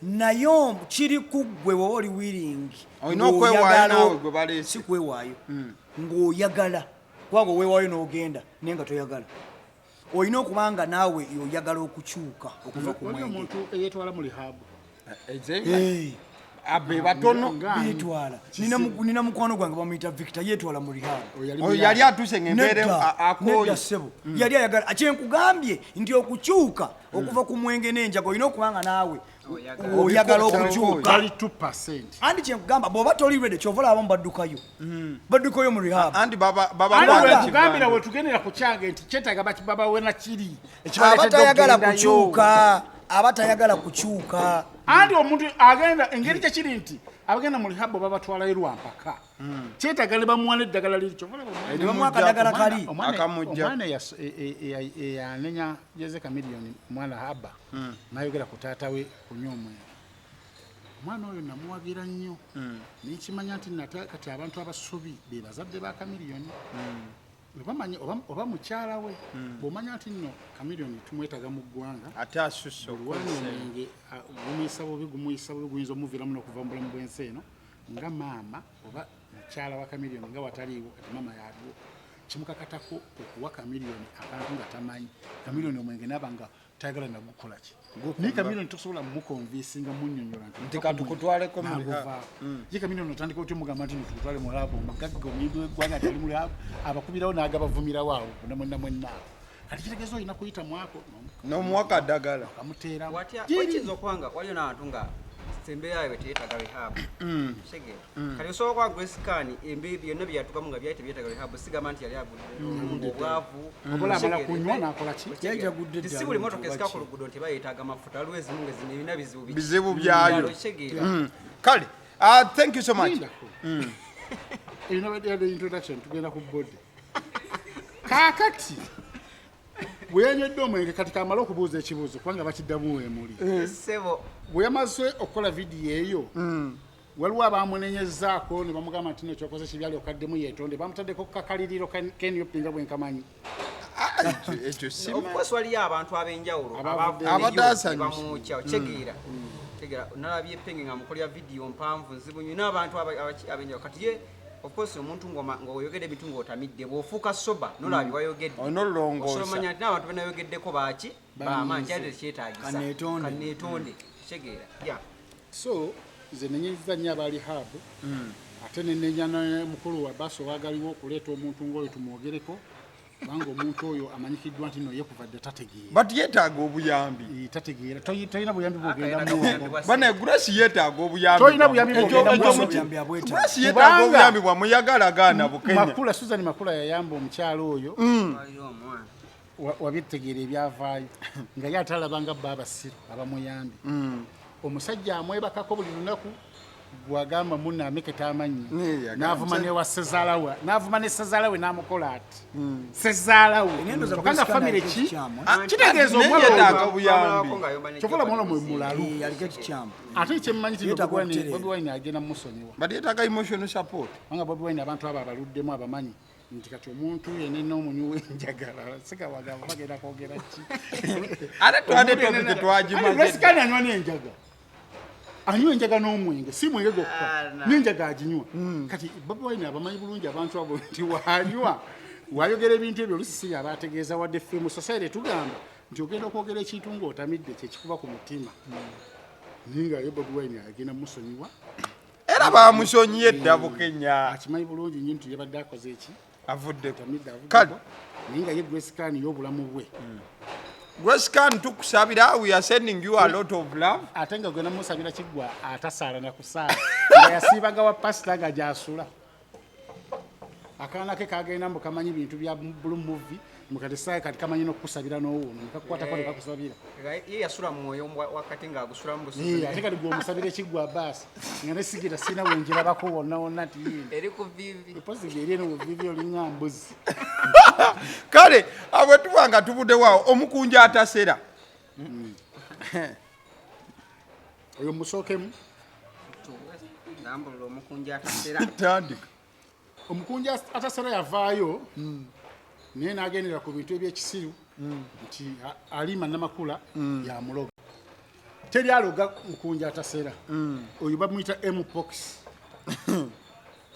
Naye kiri ku ggwe woba oli wiringi olina okwewaayo naawe gwe baleese si kwewaayo ng'oyagala kubanga weewaayo n'ogenda naye nga toyagala olina okubanga naawe oyagala okukyuka okuva ku mwenge omuntu eyeetwala mu rehab abe batono bitwala nina mukwano gwange bamuyita Victor yetwala mu rehab oyo yali atuse ng'embeere akooye sebo yali ayagala akyenkugambye nti okukyuka okuva ku mwenge n'enjago olina okubanga naawe oyagala okukyuka ali 2%. Andi kyenkugamba bw'oba toli ready kyovola abamu baddukayo mu rehab andi babakugambira we tugendera ku kyange nti kyetaaga babawe na kiri abatayagala kukyuka abatayagala kukyuka andi omuntu agenda engeri kyekiri nti abagenda mu rehab babatwalayo lwampaka kyetaaga ne bamuwa n'eddagala liri bamuwa akadagala kali omwana eyanenya jeze kamiliyoni mwana haba nayogera ku taata we kunywa omwenge omwana oyo namuwagira nnyo nekimanya nti kati abantu abasubi be bazadde ba kamiliyoni bamanyi oba mukyala we bw'omanya nti nno kamiliyoni tumwetaaga mu ggwanga ate asusse omwenge gumuyisa bubi guyinza omuviiramu n'okuva mu bulamu bw'ensi eno nga maama oba mukyala wa kamiliyoni nga wataliiwo kati maama yaliwo kimukakatako okuwa kamiliyoni akantu nga tamanyi kamiliyoni omwenge nabanga tayagala nagukola ki naye kamiliyoni tosobola mukonvinsinga munnyonnyola nti katukutwaleko ye kamiliyoni otandika otya omugamba nti tukutwale mu laabu omugagga omuyimbi w'eggwanga tali mu laabu abakubirawo n'agabavumirawo awo mwenna kati kitegeeza olina kuyita mwako n'omuwaka ddagala kamuteera wakiyinza okubanga waliyo n'abantu nga embeera yaabwe teyeetaga rehab kitegeera kati osobola okuba Grace Can byonna byeyatukamu nga byali tebyetaaga rehab sigamba nti yali agudde obwavu obola amala kunywa n'akola ki si buli motoka ezika ku luguudo nti bayeetaaga mafuta waliwo ezimu nga zino ebina bizibu byayo kitegeera kale thank you so much introduction tugenda ku bode kaakati bweyanywedde omwenge kati kamala okubuuza ekibuuzo kubanga bakiddamu weemuli sebo bwe yamaze okukola vidiyo eyo waliwo abamunenyezaako ne bamugamba nti nekyokoze kibyali okaddemu yeetonde bamutaddeko kukakaliriro keniyopinga bwenkamanyi ekyo si obukosi waliyo abantu ab'enjawulo abamukya kitegeera nalabye epenge nga mukolera vidiyo mpanvu nzibu nnyo n'abantu ab'enjawulo kati ye of course omuntu ng'oyogedde ebintu ng'otamidde bw'ofuuka soba nolaba byewayogedde osolomanya nti n'abantu benayogeddeko baaki bamaanyi kyali tekyetaagisa kaneetonde kitegeera so nze nenyeziza nnyo abali habu ate nenenya mukulu wa baso wagaliwo okuleeta omuntu ng'oyo tumwogereko kubanga omuntu oyo amanyikiddwa nti no ye kuvadde tategeera but yeetaaga obuyambi tategeera tolina buyambi bwogenda muwongo bana Grace yeetaaga obuyambi tolina buyambi bwogenda Grace yeetaaga obuyambi bwamuyagala gaana bukenya makula Susan Makula yayamba omukyalo oyo wabitegeera ebyavaayo nga ye atalabanga baabasiru abamuyambi omusajja amwebakako buli lunaku gwagamba munna ameketa amanyi n'avuma ne wasezaalawe n'avuma ne sezaalawe n'amukola ati sezaalawe okanga famire ki kitegeeza yeetaaga obuyambi kyokola mwana mwe mulalu ate kyemmanyi ti Bobi Wine agenda mumusonyiwa but yeetaaga emotional support wanga Bobi Wine abantu abo abaluddemu abamanyi nti kati omuntu yenena omunyu w'enjagala sikawagamba bagenda kwogera ki ate twade topike twagimaze Grace Can anywa n'enjaga anywa enjaga n'omwenge si mwenge gokka n'enjaga aginywa kati Bobi Wine abamanyi bulungi abantu abo nti wanywa wayogera ebintu ebyo olusi abategeeza wadde film society tugamba nti ogenda okwogera ekintu ng'otamidde kyekikuba ku mutima naye nga ye Bobi Wine agenda musonyiwa era bamusonyiye dda bukenya akimanyi bulungi nnyo nti yabadde akoze eki avudde kale naye nga ye Grace Can y'obulamu bwe Grace Can tukusabira we are sending you a lot of love ate nga gwena musabira kiggwa atasaala na kusaala nga yasiibaga wa pasita nga gyasula akaana ke kagenda mbu kamanyi bintu bya blue movie mukati saa kati kamanyi n'okusabira n'owuno nekakukwatako ne kakusabira ye yasula mu mwoyo wakati ng'agusulamu ate kati gweomusabira ekiggwa baasi nga nesigira sirina bwenjirabako wonna wonna nti eri ku vivi epozi eri eno buvivi olinga mbuzi kale abwe tuba nga tubuddewawo omukunja atasera oyo musookemu nambulira omukunja atasera tandika omukunja atasera yavaayo naye n'agendera ku bintu ebyekisiru nti Halima Namakula yamuloga teri aloga mukunja atasera oyo bamuyita mpox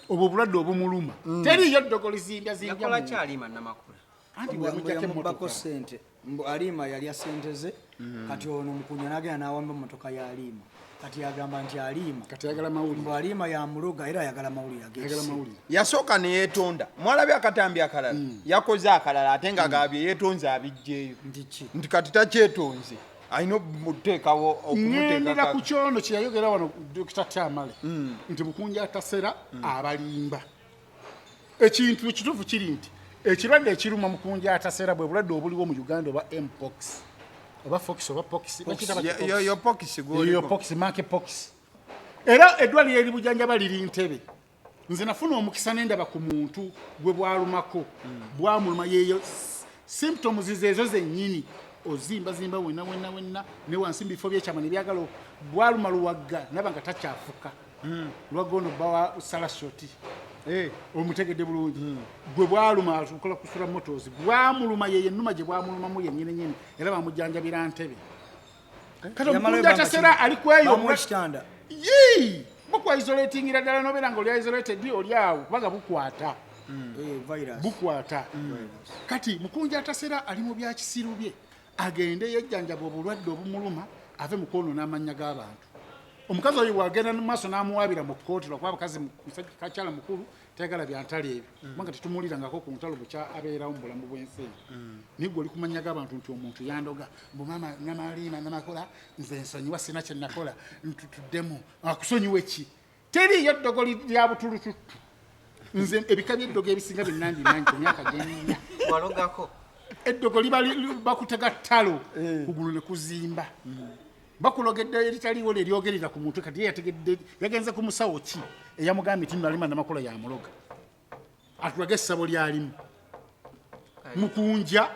obwo obulwadde obumuluma teriyo ddogolo zimbyazimbyakola ki Halima Namakula anti bwamujjako sente Halima yalya sente ze kati ono mukunya n'agenda n'awamba emmotoka ya Halima kati yagamba nti Halima kati yagala mawulire mbu Halima yamuloga era ayagala mawulire yasooka neyeetonda mwalabye akatambi akalala yakoze akalala ate nga gaabye yeetonze abijjeeyo nti kati takyetonze alina okuteekawo okumuteekangenda ku kyono kyeyayogera wano Dr. Tamale nti mukunja atasera abalimba ekintu ekituufu kiri nti ekirwadde ekiruma mukunja atasera bwe bulwadde obuliwo mu Uganda oba mpox oba fox oba pox yo pox monkeypox era eddwaliro eri Bujanjaba liri Ntebe nze nafuna omukisa n'endaba ku muntu gwe bwalumako bwamuluma yeeyo symptoms zezo zennyini ozimbazimba wenna ne wansi bifo byekyama ne byagala bwaluma luwagga naba nga takyafuka lwagono bawa salashoti omutegedde bulungi gwe bwaluma atukola kusula motozi bwamuluma yeye ennuma gye bwamulumamu yennyini era bamujjanjabira Ntebe kati omukunja atasera ali kweyo bukwa isolatingira ddala nobeera nga oli isolated oli awo kubanga bukwata bukwata kati mukunja atasera ali mu byakisiru bye agende yejjanjaba obulwadde obumuluma ave mu kwonoona amannya g'abantu omukazi oyo bwagenda mu maaso n'amuwaabira mu kkooti lwakuba abakazi kakyala mukulu tayagala byantala ebyo kubanga tetumuwulirangako ku ntalo bukya abeerawo mu bulamu bw'ensi eyo naye gwe oli ku mannya g'abantu nti omuntu yandoga mbu maama namaliima namakola nze nsonyiwa sina kye nakola ntutuddemu akusonyiwa ki teriyo ddogo lya butulututtu nze ebika by'eddogo ebisinga bennandi nanyi ku myaka gyennya walogako eddogo liba bakutega ttalo kugulu ne kuzimba bakulogedde eritaliwo neryogerera ku muntu kati yategedde yagenze ku musawo ki eyamugambye nti nalima namakola yamuloga atulaga essabo lyalimu mukunja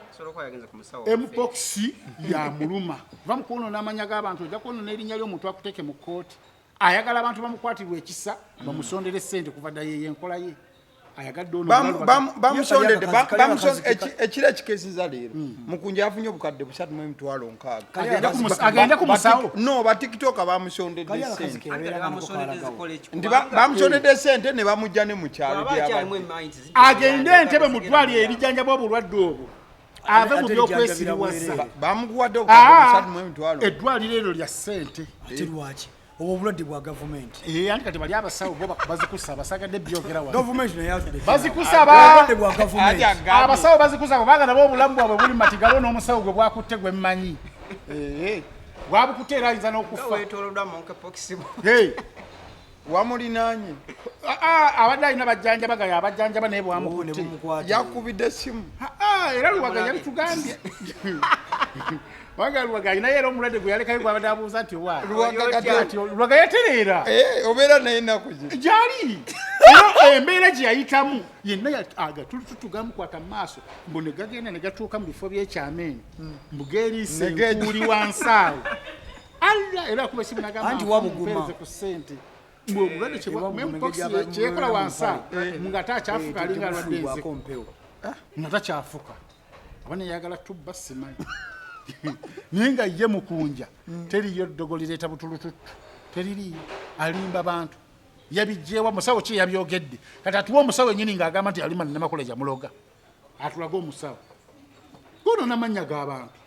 mpox yamuluma va mukwonoona amanya g'abantu ojja kwonoona erinnya ly'omuntu akuteeke mu kkooti ayagala abantu bamukwatirwa ekisa bamusondere ssente kuva dda yenkola ye ayagadde bamusondedde ekiro ekikeesiza leero mukunja yafunye obukadde 3,600 agende ku musawo no batikitoka bamusondedde sente ndi bamusondedde sente ne bamujja ne mu kyalo agende entebe mu ddwaliro erijjanjaba obulwadde obwo ave mu byokwesiriwasa bamuguwadde obukadde 3,600 eddwaliro eryo lya ssente lwaki obwo obulwadde bwa gavumenti anti kati bali abasawo bo bazikusaba basagadde byogera wa gavumenti naye atudde bazikusaba obulwadde bwa gavumenti abasawo bazikusaba bagana bo obulamu bwabwe buli matigalo n'omusawo gwe bwakutte gwe mmanyi bwabukutte era ayinza n'okufa wamulinanye abadde alina bajjanjaba gayo abajjanjaba naye bwamukutte yakubidde simu era luwaga yali tugambye Luwaga naye era omulwadde gwe yalekayo gwabadde abuuza nti luwaga yatereera obeera naye ennaku gyali era embeera gye yayitamu yenna agatulututu gamukwata mu maaso mbu ne gagenda ne gatuuka mu bifo by'ekyameni mbu geeriise enkuuli wansi awo alla era akuba esimu nagambamupeereze ku ssente mbu obulwadde kyeyekola wansi awo nga takyafuka alinga alwadde enziko nga takyafuka aba neyagala tubba simanyi naye nga ye mukunja teriyo ddogo lireeta butulututtu teririyo alimba bantu yabijjeewa musawo ki yabyogedde kati atuwa omusawo ennyini ng'agamba nti alima namakola jamuloga atulaga omusawo gonoona amannya g'abantu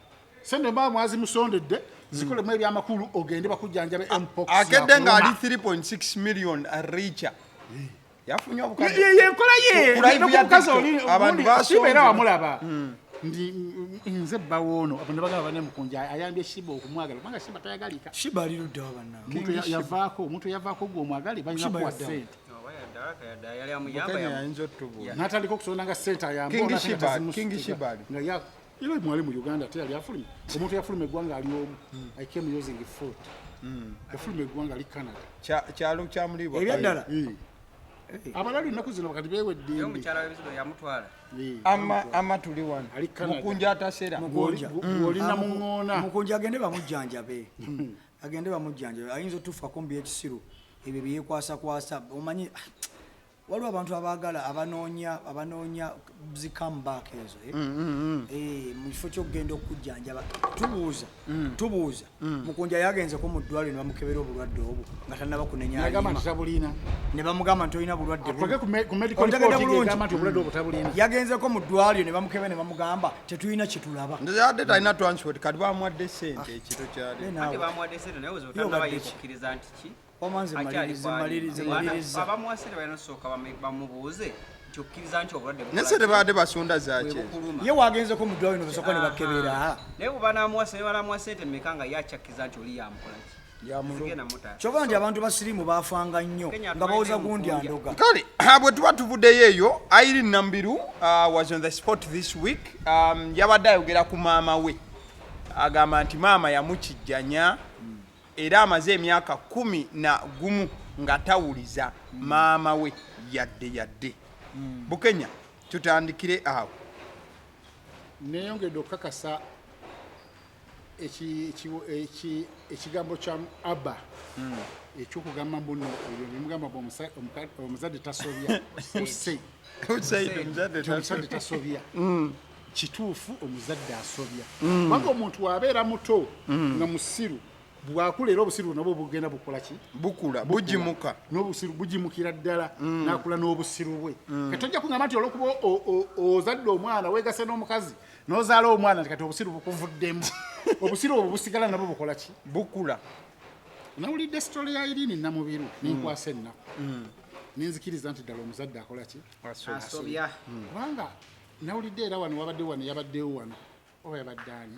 sente mbaa mwazimusondedde zikolemu ebyamakulu ogende bakujjanjabe mpox akedde ng'ali 3.6 million richa yafunye obukadde yenkola ye nokumukazi abantu olibeera wamulaba ndi nze bawoono abo ne bagamba bane mukunja ayambye Shiba okumwagala kubanga Shiba tayagalika Shiba aliruddewo bannange omuntu yavaako gwe omwagale balina kuwa ssente n'atandika okusonda nga ssente King Shiba era mwali mu Uganda teyali afuluma omuntu yafuluma eggwanga ali omu I came using foot yafuluma eggwanga ali Canada kyalo kyamulibwa ebyaddala abalali ennaku zino bakati beewedde ama tuli wano mukunja atasera olina muŋŋoona mukunja agende bamujjanjabe ayinza otuufako mu byekisiru ebyo byekwasakwasa omanyi waliwo abantu abaagala abanoonya zikambak ezo mu kifo kyokugenda okujjanjaba tubuuza mukunja yagenzeko mu ddwaliro ne bamukebera obulwadde obwo nga tannaba kunenya ne bamugamba nti olina bulwadde yagenzeko mu ddwaliro ne bamukebera ne bamugamba tetulina kyetulaba ate talina transport kati bamuwadde sente ekiro kyali nese tebadde basonda zaki ye wagenzeko mu ddwaliro basoko ne bakebera naye banamuwa sente mmeka nga yakyakkiza nti oli kyova nti abantu basirimu baafanga nnyo nga bawoza gundi andoga kale bwe tuba tuvuddeyo eyo Irene Nambiru was on the spot this week yabadde ayogera ku maama we agamba nti maama yamukijjanya era amaze emyaka 11 nga tawuliza maama we yadde Bukenya tutandikire awo neyongedde okukakasa ekigambo kya Abba ekyokugamba mbuno ebyo nemugamba omuzadde tasobya omuzadde tasobya kituufu omuzadde asobya kubanga omuntu wabeera muto nga musiru bwakula era obusiru nabwo bugenda bukola ki bukula bujimuka n'obusiru bugimukira ddala nakula n'obusiru bwe katojja kungamba nti olwokuba ozadde omwana wegase n'omukazi n'ozaala omwana kati obusiru bukuvuddemu obusiru obwo busigala nabwo bukola ki bukula nawulidde sitole ya Irene Namubiru ninkwasa ennaku ninzikiriza nti ddala omuzadde akola ki asobya kubanga nawulidde era wano yabaddewo wano oba yabadde ani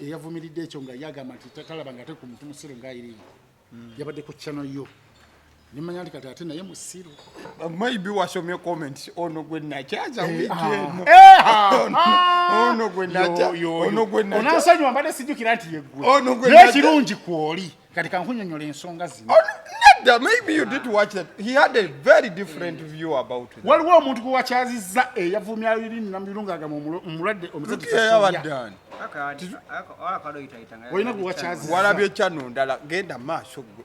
eyavumiridde ekyo nga yagamba nti talaba nga ate ku muntu musiru nga Irene yabadde ku channel yo nimanya nti kati ate naye musiru maybe wasomye comments ono gwe nakyaza weekend ono gwe onansanywa mbadde sijjukira nti yeggwe ono gwe nekirungi kwoli kati kankunyonyola ensonga zino maybe you did watch that. He had a very different view about it. Waliwo omuntu gwe wakyazizza eyavumya Irene Namubiru ng'agamba omulwadde omuzadde olina gwe wakyazizza walabye channel ndala genda maaso gwe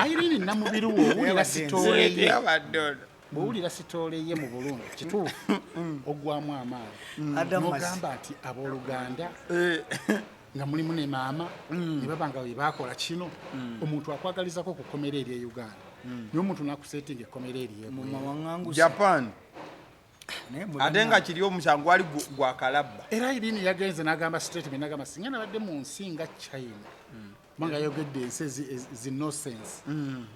Irene Namubiru owulira sitole ye bw'owulira sitole ye mu bulungi kituufu ogwamu amaanyi n'ogamba nti abooluganda nga mulimu ne maama ne baba nga bakola kino omuntu akwagalizako ku kkomera eri e Uganda niyo omuntu nakusetinga ekkomera eri Japan ate nga kiri omusango wali gwa kalabba era Irene yagenze n'agamba statement n'agamba singa nabadde mu nsi nga China kubanga yayogedde ensi zi nonsense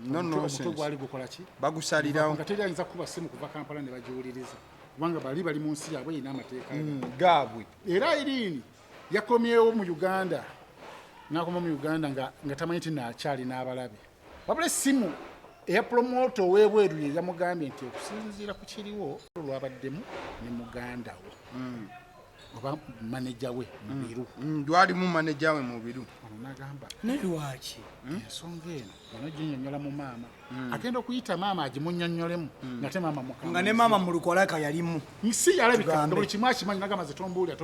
omutwe gwali gukola ki bagusalirawo nga teri ayinza kuba simu kuva Kampala ne bagiwuliriza kubanga bali mu nsi yaabwe yina amateeka gaabwe era Irene yakomyewo mu Uganda nakoma mu Uganda nga tamanyi nti nakyali n'abalabe wabula essimu eya promoto ow'ebweru ye yamugambye nti okusinziira ku kiriwo lwabaddemu ne muganda we oba maneja we Mubiru lwalimu maneja we Mubiru nagamba nelwaki ensonga eno ono ginyonyola mu maama agenda okuyita maama agimunnyonnyolemu nga te maama mukama nga ne maama mu lukolaka yalimu nsi yalabika nga buli kimu akimanyi nagamba ze tombuulya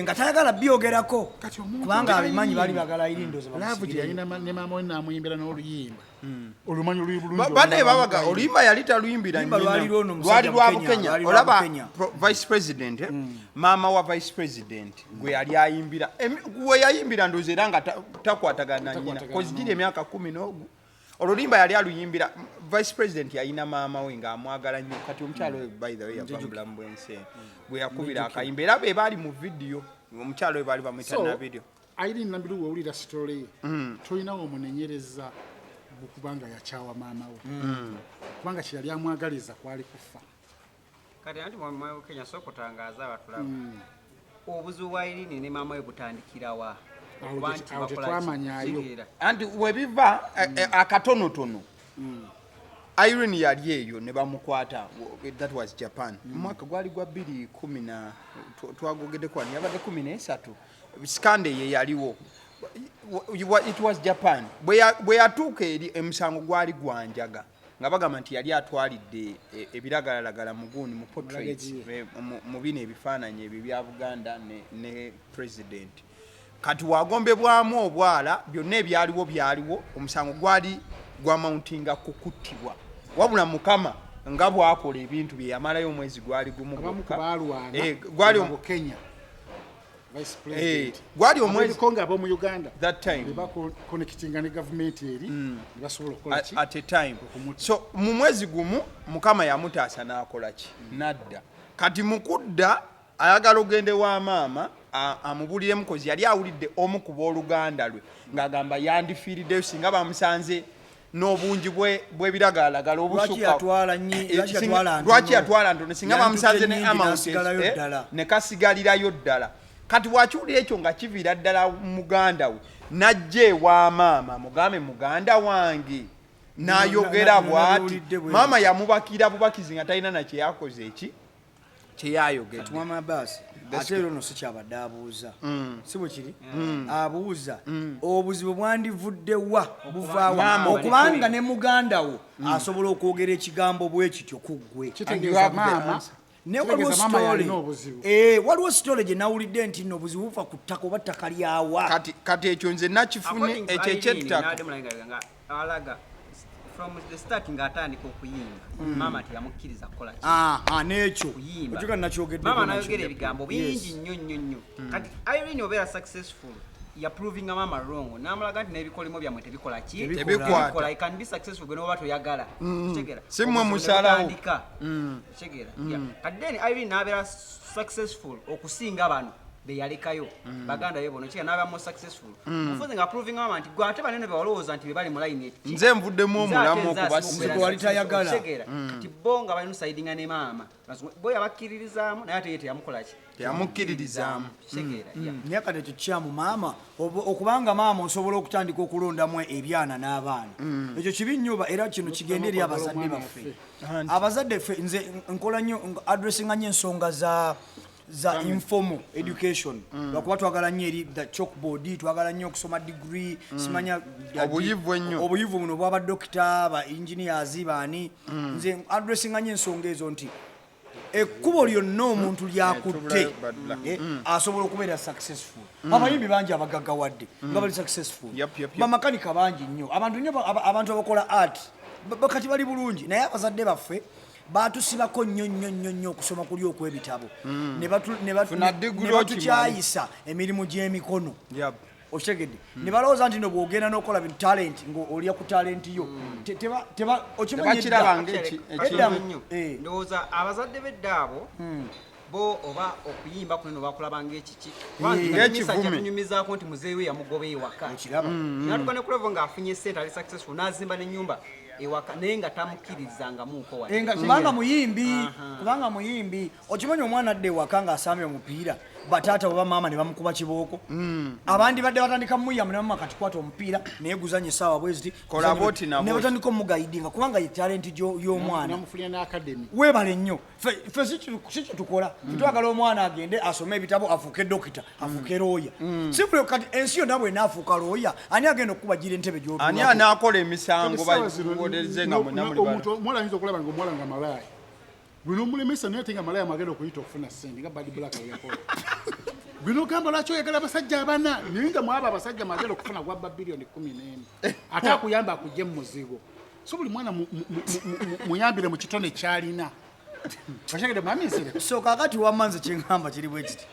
nga tayagala byogerako kati omuntu kubanga abimanyi baali bagala irindoze laavu gye yalina ne maama we naamuyimbira n'oluyimba olumanyi oluli bulungi bane babaga oluyimba yali taluyimbira lwali lwa Bukenya olaba vice president maama wa vice president gwe yali ayimbira gwe yayimbira ndoze era nga takwatagana nyina kozigiri emyaka 10 n'ogu oluyimba yali aluyimbira vice president yalina maama we ng'amwagala nnyo kati omukyalo we by the way yava mubulamu bw'ensi gwe yakubira akayimba era be baali mu vidiyo omukyalo we baali bamwita na vidiyo Irene Namubiru wewulira sitole ye tolinawo omunenyereza kubanga yakyawa maama we kubanga kyeyali amwagaliza kwali kufa kati anti mu Kenya sooka otangaaza abatulaba obuzibu bwa Irene ne maama we butandikirawa awo tetwamanyayo anti webiva akatonotono Irene yali eyo ne bamukwata that was Japan mwaka gwali gwa 2010 twagogedde kwani yabadde 13 skande ye yaliwo it was Japan bwe yatuuka eri emusango gwali gwanjaga nga bagamba nti yali atwalidde ebiragalalagala muguni mu portraits mu bino ebifaananyi ebyo bya Buganda ne president kati wagombebwamu obwala byonna byaliwo omusango gwali gwa mountinga kukuttibwa wabula mukama nga bwakola ebintu bye yamalayo omwezi gwali gumu gwali mu Kenya vice president gwali omwezi konga abo mu Uganda that time ba connecting ne government eri basobola kola ki at a time so mu mwezi gumu mukama yamutaasa n'akola ki nadda kati mukudda ayagala ogende wa maama amubulire mukozi yali awulidde omu ku booluganda lwe ng'agamba yandifiiriddeyo singa bamusanze n'obungi bw'ebiragalalagala lwaki yatwala ntono singa bamusanze ne amount ne kasigalirayo ddala kati wakiwulira ekyo nga kiviira ddala muganda we najja ewa maama mugambe muganda wange n'ayogera bw'ati maama yamubakira bubakizi nga talina nakye yakoze eki kyeyayogedde mama basi ate no sikyabadde abuuza si bwe kiri abuuza obuzibu bwandivuddewa buvaawa okubanga ne muganda wo asobola okwogera ekigambo bwe kityo kuggwe ne waliwo sitole gye nawulidde nti no obuzibu buva ku ttaka oba ttaka lyawa kati ekyo nze nakifune ekyo ekyettaka from the start ngatandika okuyimba mama teyamukkiriza kukola nekyo mama nayogera ebigambo bingi nnyo kati Irene obeera successful ya proving mama wrong namulaga nti n'ebikolimo byamwe tebikola ki Tebikwata. I can be successful gwe n'oba toyagala kitegera Simwe musalawo. kitegera kati then Irene n'abeera successful okusinga bano beyalekayo baganda be bono kitegera n'abeera more successful mufuzi nga proving mama nti gwe ate banene bewalowooza nti be bali mu line nze nvuddemu omulamu okubasiga wali tayagala. kitegera kati bo nga balina sidinga ne maama bo yabakkiririzaamu naye ate ye teyamukola ki teyamukkiririzaamu kitegera naye kati ekyo kikyamu maama okubanga maama osobola okutandika okulondamu ebyana n'abaana ekyo kibi nnyo era kino kigenda eri abazadde baffe abazadde ffe nze nkola nnyo addressinga nnyo ensonga za informal education lwakuba twagala nnyo eri the chalkboard twagala nnyo okusoma degree simanya obuyivu ennyo obuyivu buno bw'abadokita ba engineers baani nze addressinga nnyo ensonga ezo nti ekkubo lyonna omuntu lyakutte asobola okubeera successful abayimbi bangi abagaggawadde nga bali successful bamakanika bangi nnyo abantu abakola art kati bali bulungi naye abazadde baffe batusibako nnyo okusoma kuli okw'ebitabo ne batukyayisa emirimu gy'emikono okitegedde ne balowooza nti no bw'ogenda n'okola bintu talent ng'olya ku talent yo ndowooza abazadde b'eddaabo bo oba okuyimba kunene bakulabanga ekiki tunyumizaako nti muzeewe yamugoba ewaka natuka ne kulevo ng'afunye essente ali successful n'azimba n'ennyumba ewaka naye nga tamukkirizangamuuko kubanga muyimbi okimanyi omwana adde ewaka ng'asambye omupiira bataata oba maama ne bamukuba kibooko abandi badde batandika muyamu ne bamuma kati kwata omupiira naye guzanye essaawa bweziti ne batandika omugayidinga kubanga ye talenti y'omwana weebale nnyo ffe si kye tukola twagala omwana agende asome ebitabo afuuke dokita afuuke looya sibule kati ensi yonna bwenaafuuka looya ani agenda okukubagira entebe ani anaakola emisango bawolereze nga omwana ayinza okulaba nga omuwala nga malaaya gwe n'omulemesa naye ate nga malaaya magenda okuyita okufuna ssente nga badi bulaka weyakola gwe n'ogamba lwaki oyagala abasajja abana naye nga mwaba abasajja magenda okufuna gwabba bilioni 11 ate akuyamba akugye mu muzigo so buli mwana muyambire mu kitone kyalina okyegede mwaminsire so kakati wamanze kyeŋŋamba kiri bwe kiti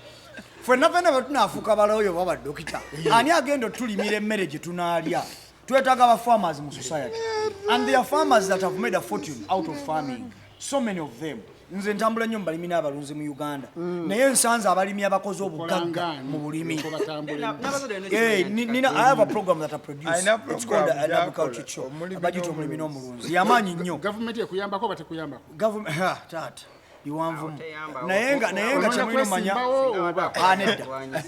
ffenna bwe tunaafuuka balooyo oba baddokita ani agenda otulimira emmere gye tunaalya twetaaga aba farmers mu society and there are farmers that have made a fortune out of farming so many of them nze ntambula nnyo mu balimi n'abalunzi mu Uganda naye nsanze abalimi abakoze obugagga mu bulimi I have a program that I produce it's called an agriculture show abagita omulimi n'omulunzi yamaanyi nnyo government ekuyambako batekuyambako taata biwanvumu naye nga kyemulina omanya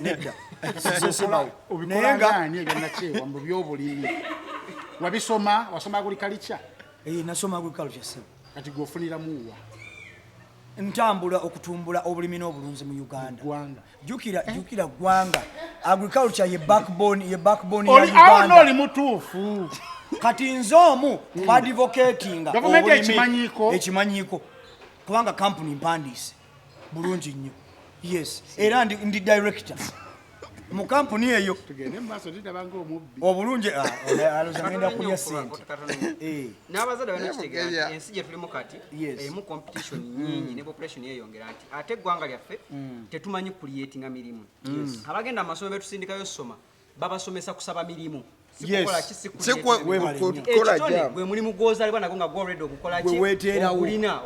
nedda obikolagaani ebyanakyewa mu byobulimi wasoma agriculture nasoma agriculture sebo kati gwofuniramuwa ntambula okutumbula obulimi n'obulunzi mu Uganda jukira gwanga agriculture ye backbone ya Uganda oli mutuufu kati nze omu badvocatinga government ekimanyiiko kubanga company mpandiise bulungi nnyo yes era ndi director mu company eyo tugende maaso tidabanga omubbi obulungi alozagenda kulya sente n'abazadde balina kitegeera ensi gye tulimu kati erimu competition nyingi ne population yeyongera nti ate eggwanga lyaffe tetumanyi kuliyetinga mirimu abagenda amasomo betusindikayo soma babasomesa kusaba mirimu gwe mulimu gwozalibwa nagwo nga gwolredde okukolakigulina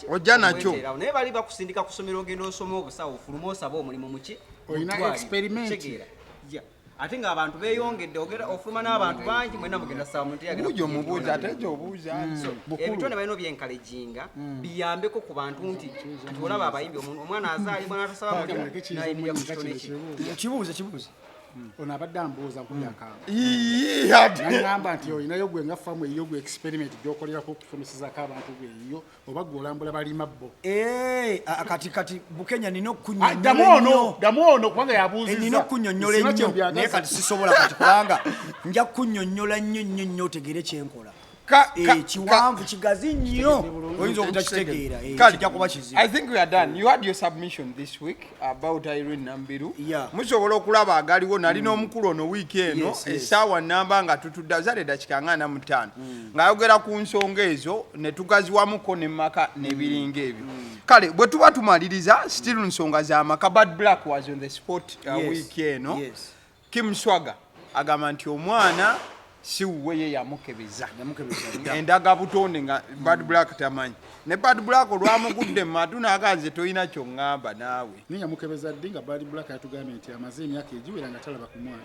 ojja nakyo naye bali bakusindika kusomera ogenda osoma obusawo ofuluma osaba omulimu muki olina experiment ate nga abantu beyongedde ofuluma n'abantu bangi mwena mugenda saba mubuuza ate gyobuuza ebitonde balina obyenkalejinga biyambeko ku bantu nti olaba abayimbi omwana azaalibwa n'atasaba mulimu nayimirira ku kitone kye kibuuze ono abadde ambuuza nkuyakangamba nti olinayo gwe nga famu eyo gwe experiment gyokolerako okusomesezako abantu gweyo oba gwe olambula balima bo kati bukenya nina damu ono kubanga yabuuzizanina okunyonnyola ennyo naye kati sisobola kati kubanga nja kunyonnyola nnyo otegere kyenkola kiwanvu kigazi nnyo oyinza obutakitegeera kijja kuba kizibu. I think we are done. You had your submission this week about Irene Nambiru. Musobola okulaba agaliwo nalina omukulu ono wiiki eno essaawa nnamba nga tutudde zale dakika 45 ng'ayogera ku nsonga ezo ne tugaziwamuko n'emmaka n'ebiringa ebyo. Kale bwe tuba tumaliriza still nsonga z'amaka. Bad Black was on the spot wiiki eno. Kim Swaga agamba nti omwana si wuwe ye yamukebeza endaga butonde nga Bad Black tamanyi ne Bad Black olwamugudde matu n'aganze toyina kyongamba naawe yamukebeza ddi nga Bad Black yatugambye nti amaze emyaka egiwera nga talaba ku mwana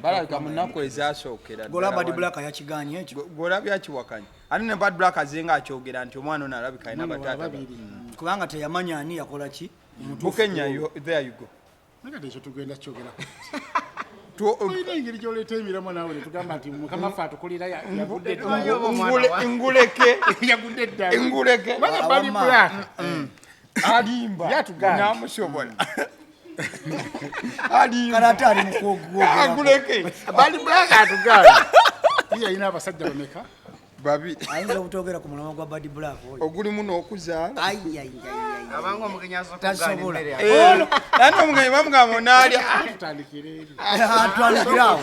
balabika mu nnaku ezasookera gola Bad Black yakiganye ekyo gola byakiwakanya ate ne Bad Black azenga akyogera nti omwana ono alabika alina bataata kubanga teyamanya ani yakola ki Bukenya there you go nakati ekyo tugenda kyogera olina engeri gyoleeta emiramu naawe netugamba nti mukama ffe atukulira enguleke yagudde eddala enguleke manya Bad Black alimba yatugamba namusobola karate ali mukogwogera anguleke Bad Black atugamba yalina abasajja bameka babiri ayinza obutogera ku mulamwa gwa Bad Black oyo ogulimu n'okuzaala abanga omugenyi asobola nani omugenyi bamugamba onaalya tutandikire eri atwandikirawo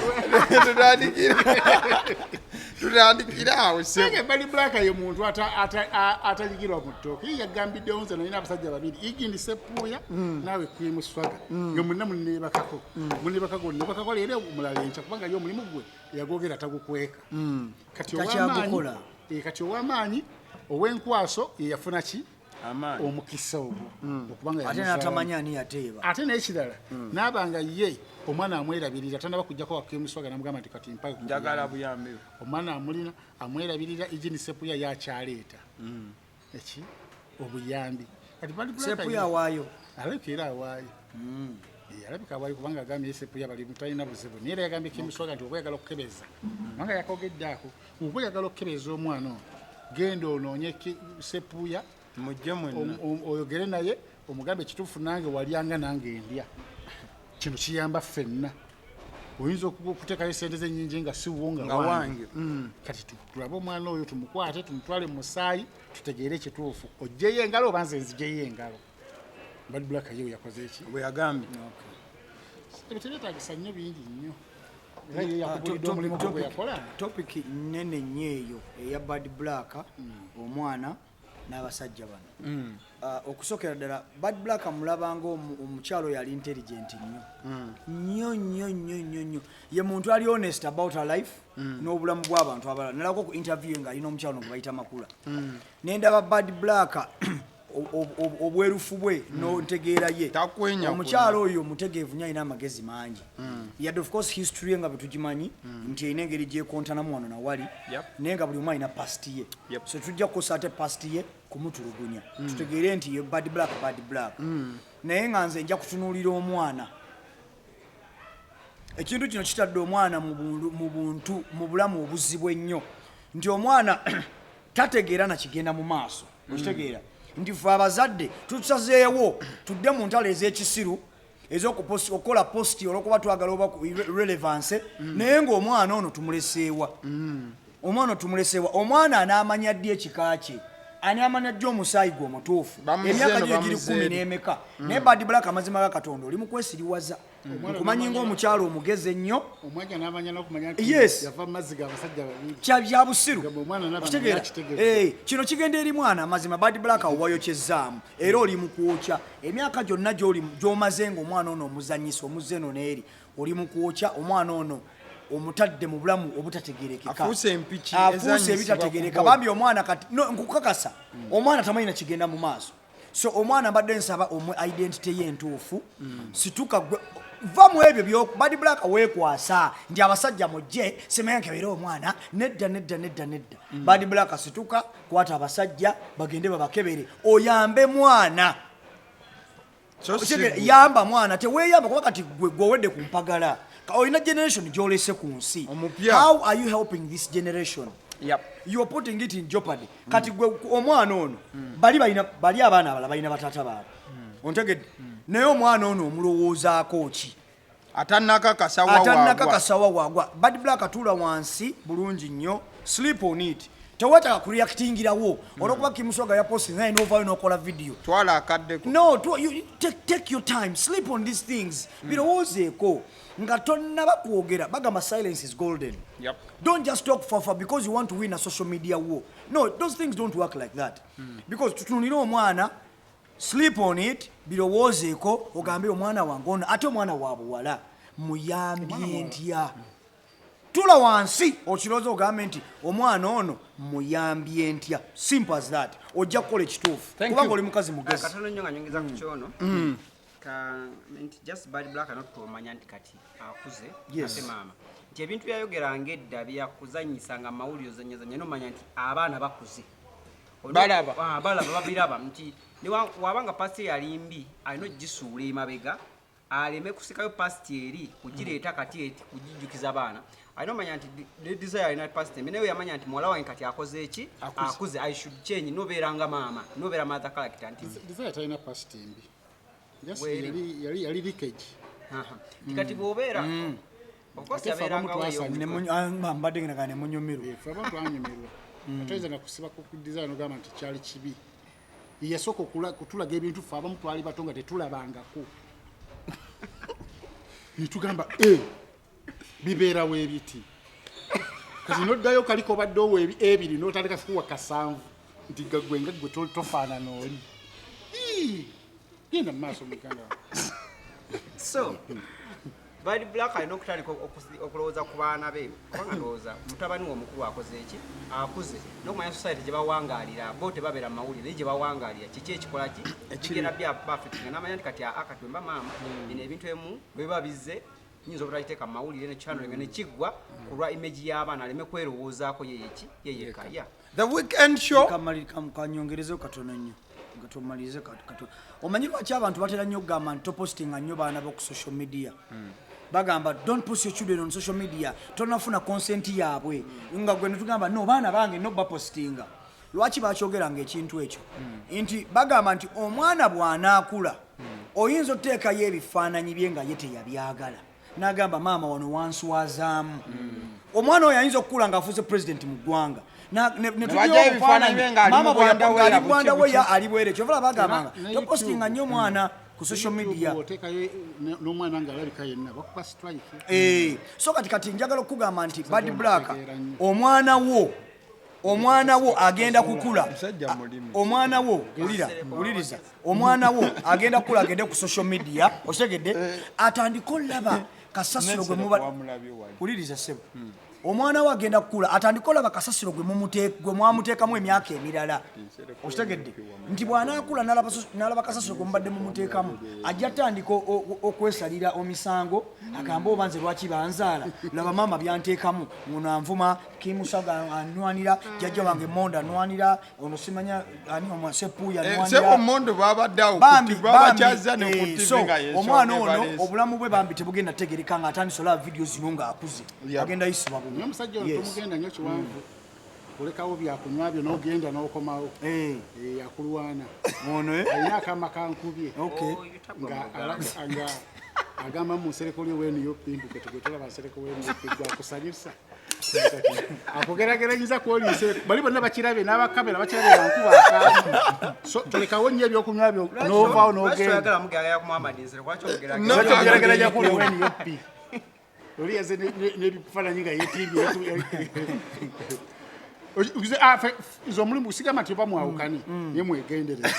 tutandikire awo senge Bad Black ye muntu atanyigirwa mu ttooke ye yagambiddewo nze nalina abasajja babiri igindi Sepuuya naawe Queen Swaga nga mwenna munebakako leero omulala enkya kubanga ye omulimu gwe yagwogera tagukweka kati ow'amaanyi ow'enkwaso ye yafuna ki omukisa ogwo okubanga ate natamanya ani yateeba ate n'ekirala n'abanga ye omwana amwerabirira tanaba kujjako wa Queen Swaga namugamba nti kati mpayo njagala buyambi omwana amulina amwerabirira igini Sepuuya yakyaleeta eki obuyambi kati Sepuuya awaayo alabika era awaayo alabika awaayo kubanga agambye Sepuuya bali mutalina buzibu naye era yagambye Queen Swaga nti okweyagala okukebeza kubanga yakogeddeako okweyagala okukebeza omwana ono genda onoonye Sepuuya mujje mwenna oyogere naye omugambe ekituufu nange walyanga nange ndya kino kiyamba ffenna oyinza okuteekayo sente zenyingi nga siwo nga wange kati tulabe omwana oyo tumukwate tumutwale mu musaayi tutegeere ekituufu oggyeyo engalo oba nze nziggyeyo engalo Bad Black yewe yakoze eki bwe yagambye tebeetagisa nnyo bingi nnyo era ye yakubulidde omulimu gwe yakola topic nnene nnyo eyo eya Bad Black omwana n'abasajja bano okusokera ddala Bad Black amulabanga omukyalo yali intelligent nnyo ye muntu ali honest about her life n'obulamu bw'abantu abalala nalako ku interview nga alina omukyalo gwe bayita Makula nendaba Bad Black obwerufu bwe n'ontegeera ye omukyalo oyo mutegeevu nnyo alina amagezi mangi yadde of course history ye nga bwe tugimanyi nti erina engeri gyekontanamu wano nawali naye nga buli omu alina past ye so tujja kukosa ate past ye kumutulugunya tutegeere nti ye Bad Black naye nga nze nja kutunuulira omwana ekintu kino kitadde omwana mu bulamu obuzibu ennyo nti omwana tategeera nakigenda mu maaso okitegeera nti ffe abazadde tusazeewo tudde mu ntalo ez'ekisiru ez'okukola posti olwokuba twagala oba relevance naye ng'omwana ono tumuleseewa omwana anaamanya ddi ekika kye ani amanya jjo omusaayi gwe omutuufu emyaka gye giri 10 n'emeka naye Bad Black amazima ga Katonda oli mu kwesiriwaza nkumanyi ng'omukyalo omugeze ennyo omwanya n'amanya n'okumanya nti yava mu mazzi g'abasajja babiri bya busiru kitegeera kino kigenda eri mwana amazima Bad Black awuwayokyezaamu era oli mu kwokya emyaka gyonna gy'omaze ng'omwana ono omuzanyisa omuzze eno n'eri oli mu kwokya omwana ono omutadde mu bulamu obutategerekeka afuuse ebitategereka bambi omwana kati nkukakasa omwana tamanyi nakigenda mu maaso so omwana mbadde nsaba identity ye entuufu situka va mu ebyo Bad Black weekwasa nti abasajja mujje semenya nkebera omwana nedda Bad Black situka kwata abasajja bagende babakebere oyambe mwana yamba mwana teweeyamba kuba kati gwewedde ku mpagala olina generation gyolese ku nsi how are you helping this generation you are putting it in jeopardy kati gwe omwana ono bali abaana abala balina bataata baabwe ontegedde naye omwana ono omulowoozaako ki atannakakasa wagwa Bad Black atuula wansi bulungi nnyo sleep on it tewataka kureactingirawo olwokuba Kim Swaga yaposti naye novayo nokola video twala akaddeko no take your time sleep on these things birowoozeeko nga tonnaba kwogera bagamba silence is golden. Don't just talk for because you want to win a social media war. No, those things don't work like that. Because tutunulira omwana sleep on it birowoozeeko ogambe omwana wange ono ate omwana wa buwala muyambye ntya tula wansi okirowooza ogambe nti omwana ono muyambye ntya simple as that ojja kukola ekituufu kubanga oli mukazi mugezi katono nnyo nga nyongeza ku kyono nti just bad black anotuomanya nti kati akuze ate maama nti ebintu byayogeranga edda byakuzanyisanga amawulire ozanyazanya nomanya nti abaana bakuze balaba babiraba nti wabanga pasi yalimbi alina ogisuula emabega aleme kusikayo pasti eri kugireeta kati eti kugijjukiza abaana alina omanya nti desire alina pasti embi naye yamanya nti muwala wange kati akoze eki akuze I should change nobeeranga maama nobeera mother character nti desire talina pasti embi yali leakage kati bw'obeera mbadde ngenagana nemunyumirwa abantu anyumirwa atoyinza nakusiba ku design ogamba nti kyali kibi yasooka kutulaga ebintu fe abamu twali bato nga tetulabangako netugamba bibeerawo ebiti kati noddayo kaliko baddeowo ebiri notandika kuwa kasanvu nti gagwe nga gwe tofaanana oli genda mu maaso muganda so bad black alina okutandika okulowooza ku baana be kubanga ndowooza mutabani we omukulu akoze eki akuze n'okumanya society gye bawangaalira bo tebabeera mu mawulire naye gye bawangaalira kiki ekikola ki bigenda byabafetinga n'amanya nti kati akati wemba maama bino ebintu emu bweba bizze nyinza obutagiteeka mu mawulire nekyanolenge nekiggwa ku lwa imagi y'abaana aleme kwerowoozaako yeyekaya the weekend show kanyongerezeyo katono nnyo nga tumalirize katono omanyi lwaki abantu batera nnyo okugamba nti topostinga nnyo baana bo ku social media bagamba don't post your children on social media tonafuna consent yaabwe nga gwe netugamba no baana bange no bapostinga lwaki bakyogeranga ekintu ekyo nti bagamba nti omwana bw'anaakula oyinza oteekayo ebifaananyi bye nga ye teyabyagala n'agamba maama wano wanswazaamu omwana oyo ayinza okukula ng'afuuse president mu ggwanga Rwanda we ali bwere kyovala bagambanga topostinga nnyo omwana ku social media n'omwana nga alabika yenna bakuba strike so kati njagala okugamba nti bad black omwana wo agenda kukula omwana wo wuliriza omwana wo agenda kukula agende ku social media otegedde atandika olaba kasasiro gwe wuliriza sebo omwana we agenda kukula atandika olaba kasasiro gwe mwamuteekamu emyaka emirala okitegedde nti bw'anaakula n'alaba kasasiro gwe mubadde mumuteekamu ajja tandika okwesalira omisango agamba oba nze lwaki banzaala laba maama byanteekamu ono anvuma kimusaga anwanira jjajja wange monda anwanira ono simanya ani omasepuya omwana ono obulamu bwe bambi tebugenda tegereka nga atandisa olaba vidiyo zino ng'akuze agenda yisibwa naye omusajja ono tomugenda nnyo kiwanvu olekawo byakunywa byo n'ogenda n'okomawo akulwana ono alina akama kankubye nga agamba mu nsereko lyo weniyo pimbuke tegwetolaba nsereko weniyo gwakusanyusa akugerageranyiza kwoliise bali bonna bakirabye n'abakamera bakirabye bankuba so tolekawo nnyo ebyokunywa byo n'ovaawo n'ogenda gerageraja kuli weniyo pi oli yaze n'ebifaananyi nga yeetimbye izo omulimu sigamba nti oba mwawukani naye mwegendereza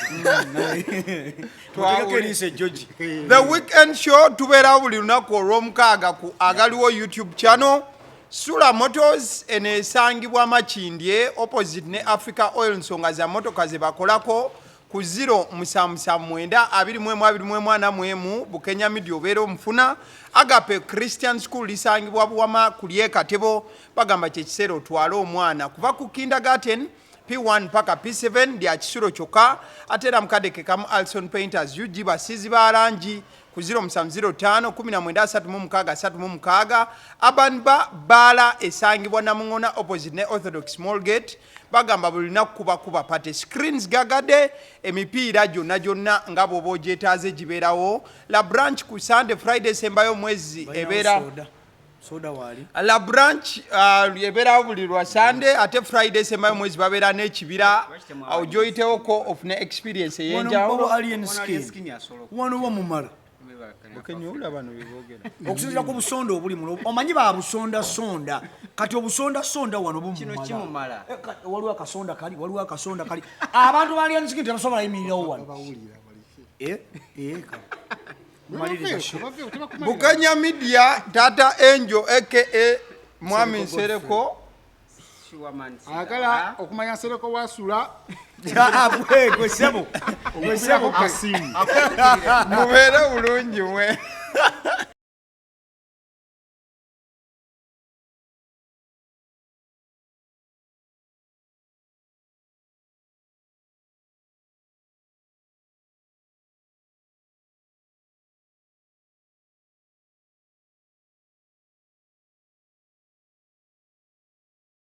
the weekend show tubeerawo buli lunaku olw'omukaaga ku agaliwo YouTube channel Sula Motors eneesangibwa Makindye opposite ne Africa Oil nsonga za motoka ze bakolako ku 0779224 Bukenya Media obeera omufuna Agape Christian School lisangibwa Buwama kulye Katebo bagamba kye kiseera otwala omwana kuva ku kindergarten P1 paka P7 lya kisuro kyokka ate era mukadeke kamu Alson Painters UG basizi barangi ku 0705 Abanba Bala esangibwa Namungona opposite ne Orthodox Small Gate bagamba bulina kuba pate screens gagade emipiira gyonna nga bw'oba ogyetaaze gibeerawo la branch ku Sunday Friday sembayo mwezi ebeera la branch ebeerawo buli lwa Sunday ate Friday sembayo mwezi babeera n'ekibira awo gyoyitewoko of ne experience ey'enjawulo wano wamumala okusinzira ku busonda obuli muno omanyi babusondasonda kati obusondasonda wano bumumala waliwo akasonda kali abantu bali ensiki tebasobola yimirirawo wano Bukanya Media Tata Angel aka Mwami Nsereko agala okumanya Nsereko wasula gwesebo kasimu mubeere bulungi mwe